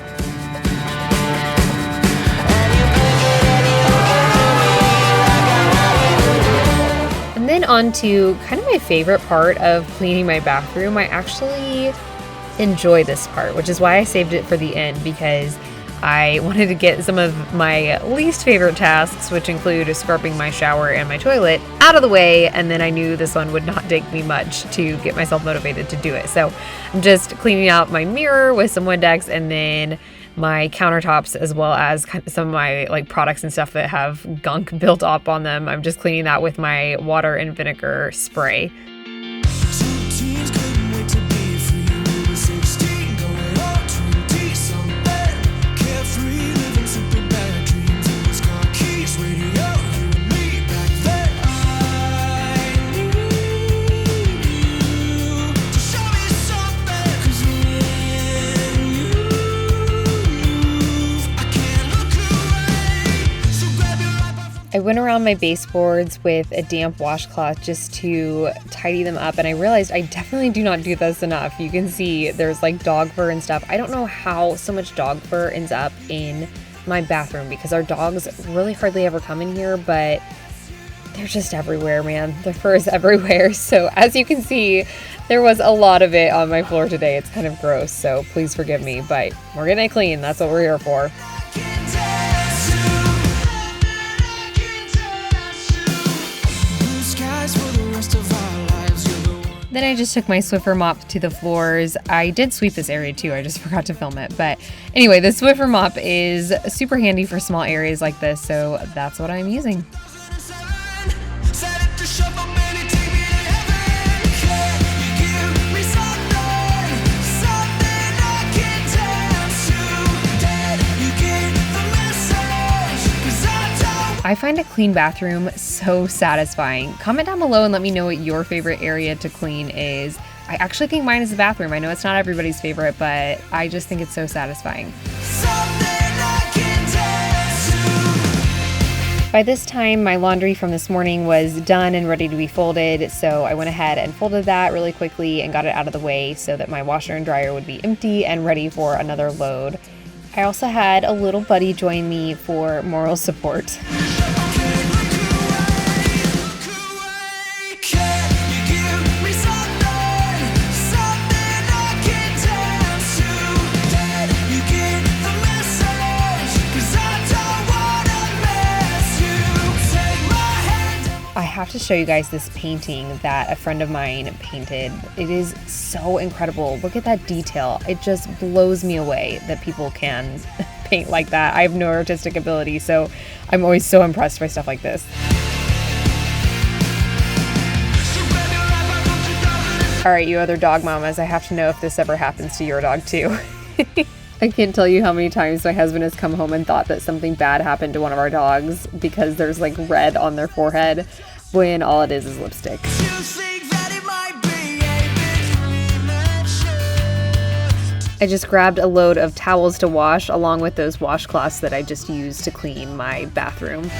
And then on to kind of my favorite part of cleaning my bathroom. I actually enjoy this part, which is why I saved it for the end, because I wanted to get some of my least favorite tasks, which include scrubbing my shower and my toilet, out of the way, and then I knew this one would not take me much to get myself motivated to do it. So I'm just cleaning out my mirror with some Windex, and then my countertops, as well as some of my like products and stuff that have gunk built up on them. I'm just cleaning that with my water and vinegar spray. teens couldn't wait to be free. We were 16, going on 20 something. Carefree, living super bad dreams. It was car keys, radio, you and me back then. I need you to show me something. 'Cause when you move, I can't look away. So grab your iPod from I went around my baseboards with a damp washcloth just to tidy them up, and I realized I definitely do not do this enough. You can see there's like dog fur and stuff. I don't know how so much dog fur ends up in my bathroom, because our dogs really hardly ever come in here, but they're just everywhere, man. Their fur is everywhere. So as you can see, there was a lot of it on my floor today. It's kind of gross, so please forgive me, but we're gonna clean. That's what we're here for. blue skies for the rest of our lives. You're the one. Then I just took my Swiffer mop to the floors. I did sweep this area too, I just forgot to film it. But anyway, the Swiffer mop is super handy for small areas like this, so that's what I'm using. Set it to shuffle, baby, take me to heaven. Can you give me something, something I can dance to? Did you get the message? 'Cause I don't. I find a clean bathroom so satisfying. Comment down below and let me know what your favorite area to clean is. I actually think mine is the bathroom. I know it's not everybody's favorite, but I just think it's so satisfying. Something I can dance to. By this time, my laundry from this morning was done and ready to be folded, so I went ahead and folded that really quickly and got it out of the way so that my washer and dryer would be empty and ready for another load. I also had a little buddy join me for moral support. I have to show you guys this painting that a friend of mine painted. It is so incredible. Look at that detail. It just blows me away that people can paint like that. I have no artistic ability, so I'm always so impressed by stuff like this. All right, you other dog mamas, I have to know if this ever happens to your dog too. I can't tell you how many times my husband has come home and thought that something bad happened to one of our dogs because there's like red on their forehead when all it is lipstick. I just grabbed a load of towels to wash along with those washcloths that I just used to clean my bathroom.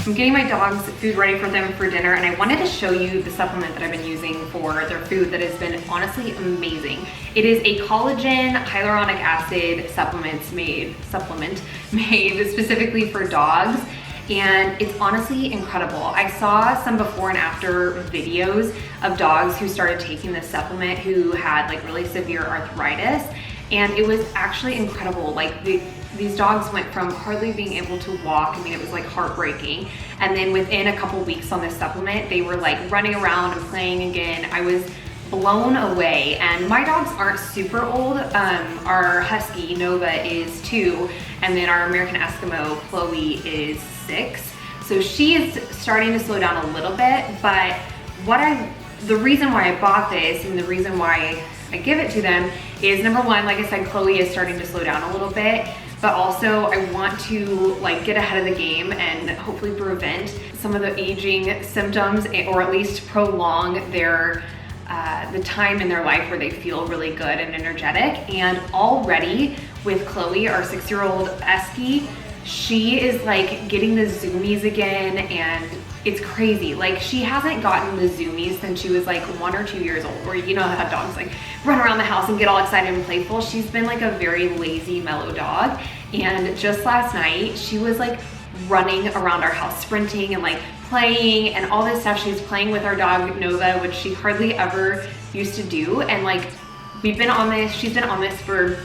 I'm getting my dogs food ready for them for dinner, and I wanted to show you the supplement that I've been using for their food that has been honestly amazing. It is a collagen hyaluronic acid supplement made specifically for dogs, and it's honestly incredible. I saw some before and after videos of dogs who started taking this supplement who had like really severe arthritis, and it was actually incredible. Like these dogs went from hardly being able to walk. I mean, it was like heartbreaking. And then within a couple weeks on this supplement, they were like running around and playing again. I was blown away. And my dogs aren't super old. Our Husky, Nova, is 2. And then our American Eskimo, Chloe, is 6. So she is starting to slow down a little bit. But the reason why I bought this and the reason why I give it to them is, number one, like I said, Chloe is starting to slow down a little bit. But also I want to like get ahead of the game and hopefully prevent some of the aging symptoms, or at least prolong their the time in their life where they feel really good and energetic. And already with Chloe, our 6-year-old Esky, she is like getting the zoomies again, and it's crazy. Like, she hasn't gotten the zoomies since she was like 1 or 2 years old, or you know how dogs like run around the house and get all excited and playful. She's been like a very lazy, mellow dog. And just last night, she was like running around our house, sprinting and like playing and all this stuff. She was playing with our dog Nova, which she hardly ever used to do. And like, she's been on this for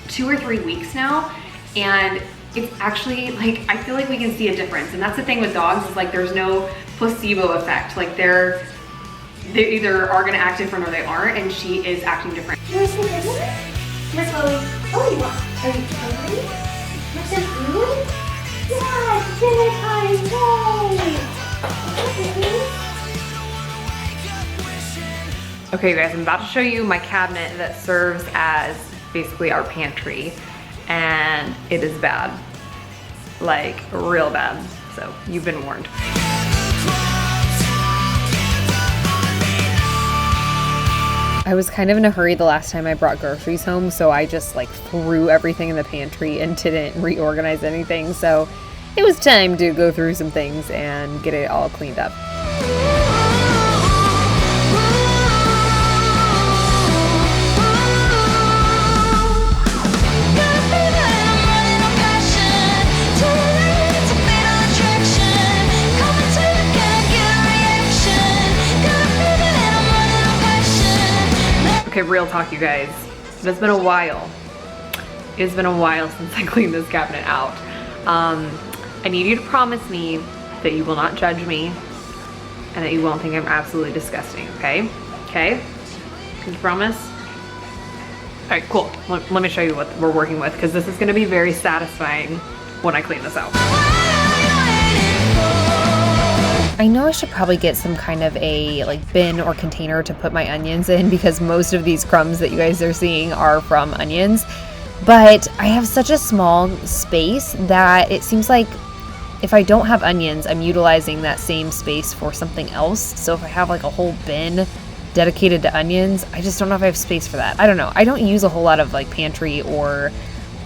2 or 3 weeks now. And it's actually like, I feel like we can see a difference. And that's the thing with dogs, is like there's no placebo effect. Like they either are gonna act different or they aren't, and she is acting different. You want some dinner? Miss Chloe. Oh, you want? Are you hungry? Want some food? Yeah, dinner time. Yay! Okay, you guys, I'm about to show you my cabinet that serves as basically our pantry, and it is bad, like real bad. So you've been warned. I was kind of in a hurry the last time I brought groceries home, so I just like threw everything in the pantry and didn't reorganize anything. So it was time to go through some things and get it all cleaned up. Okay, real talk, you guys. It's been a while. It's been a while since I cleaned this cabinet out. I need you to promise me that you will not judge me and that you won't think I'm absolutely disgusting, okay? Okay? Can you promise? All right, cool. Let me show you what we're working with, because this is gonna be very satisfying when I clean this out. I know I should probably get some kind of a like bin or container to put my onions in, because most of these crumbs that you guys are seeing are from onions. But I have such a small space that it seems like if I don't have onions, I'm utilizing that same space for something else. So if I have like a whole bin dedicated to onions, I just don't know if I have space for that. I don't know. I don't use a whole lot of like pantry or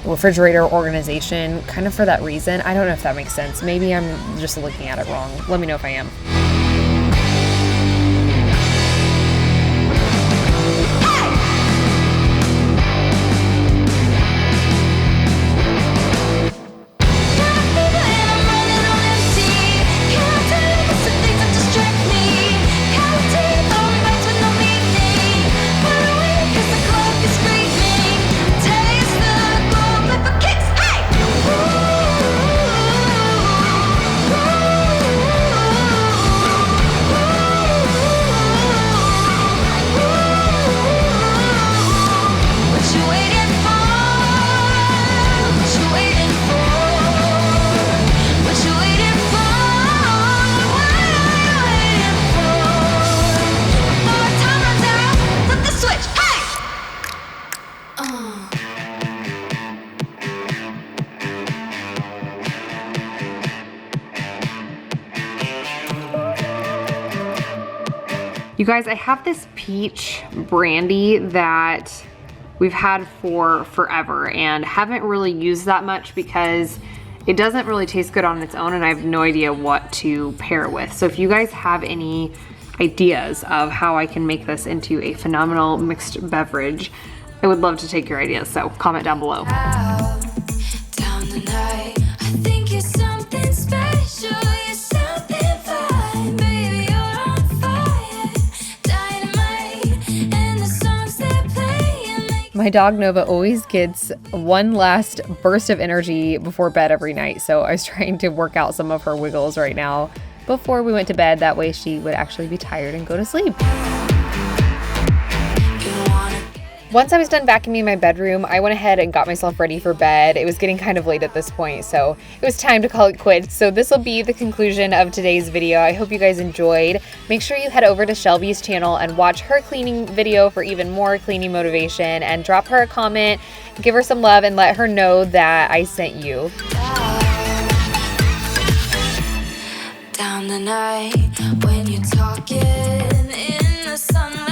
refrigerator organization kind of for that reason. I don't know if that makes sense. Maybe I'm just looking at it wrong. Let me know if I am. You guys, I have this peach brandy that we've had for forever and haven't really used that much because it doesn't really taste good on its own and I have no idea what to pair it with. So if you guys have any ideas of how I can make this into a phenomenal mixed beverage, I would love to take your ideas. So comment down below. Down the night, I think you're something special. You're something fine, baby. You're on fire, dynamite, and the songs they play make. My dog Nova always gets one last burst of energy before bed every night. So I was trying to work out some of her wiggles right now before we went to bed. That way she would actually be tired and go to sleep. Once I was done vacuuming my bedroom, I went ahead and got myself ready for bed. It was getting kind of late at this point, so it was time to call it quits. So this will be the conclusion of today's video. I hope you guys enjoyed. Make sure you head over to Shelby's channel and watch her cleaning video for even more cleaning motivation, and drop her a comment, give her some love, and let her know that I sent you. Down the night when you're talking in the sunlight.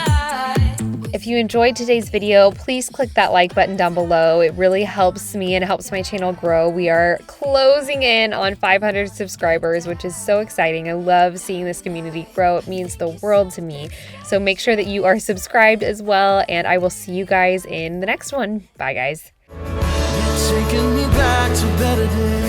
If you enjoyed today's video, please click that like button down below. It really helps me and helps my channel grow. We are closing in on 500 subscribers, which is so exciting. I love seeing this community grow. It means the world to me. So make sure that you are subscribed as well, and I will see you guys in the next one. Bye, guys. Taking me back to better days.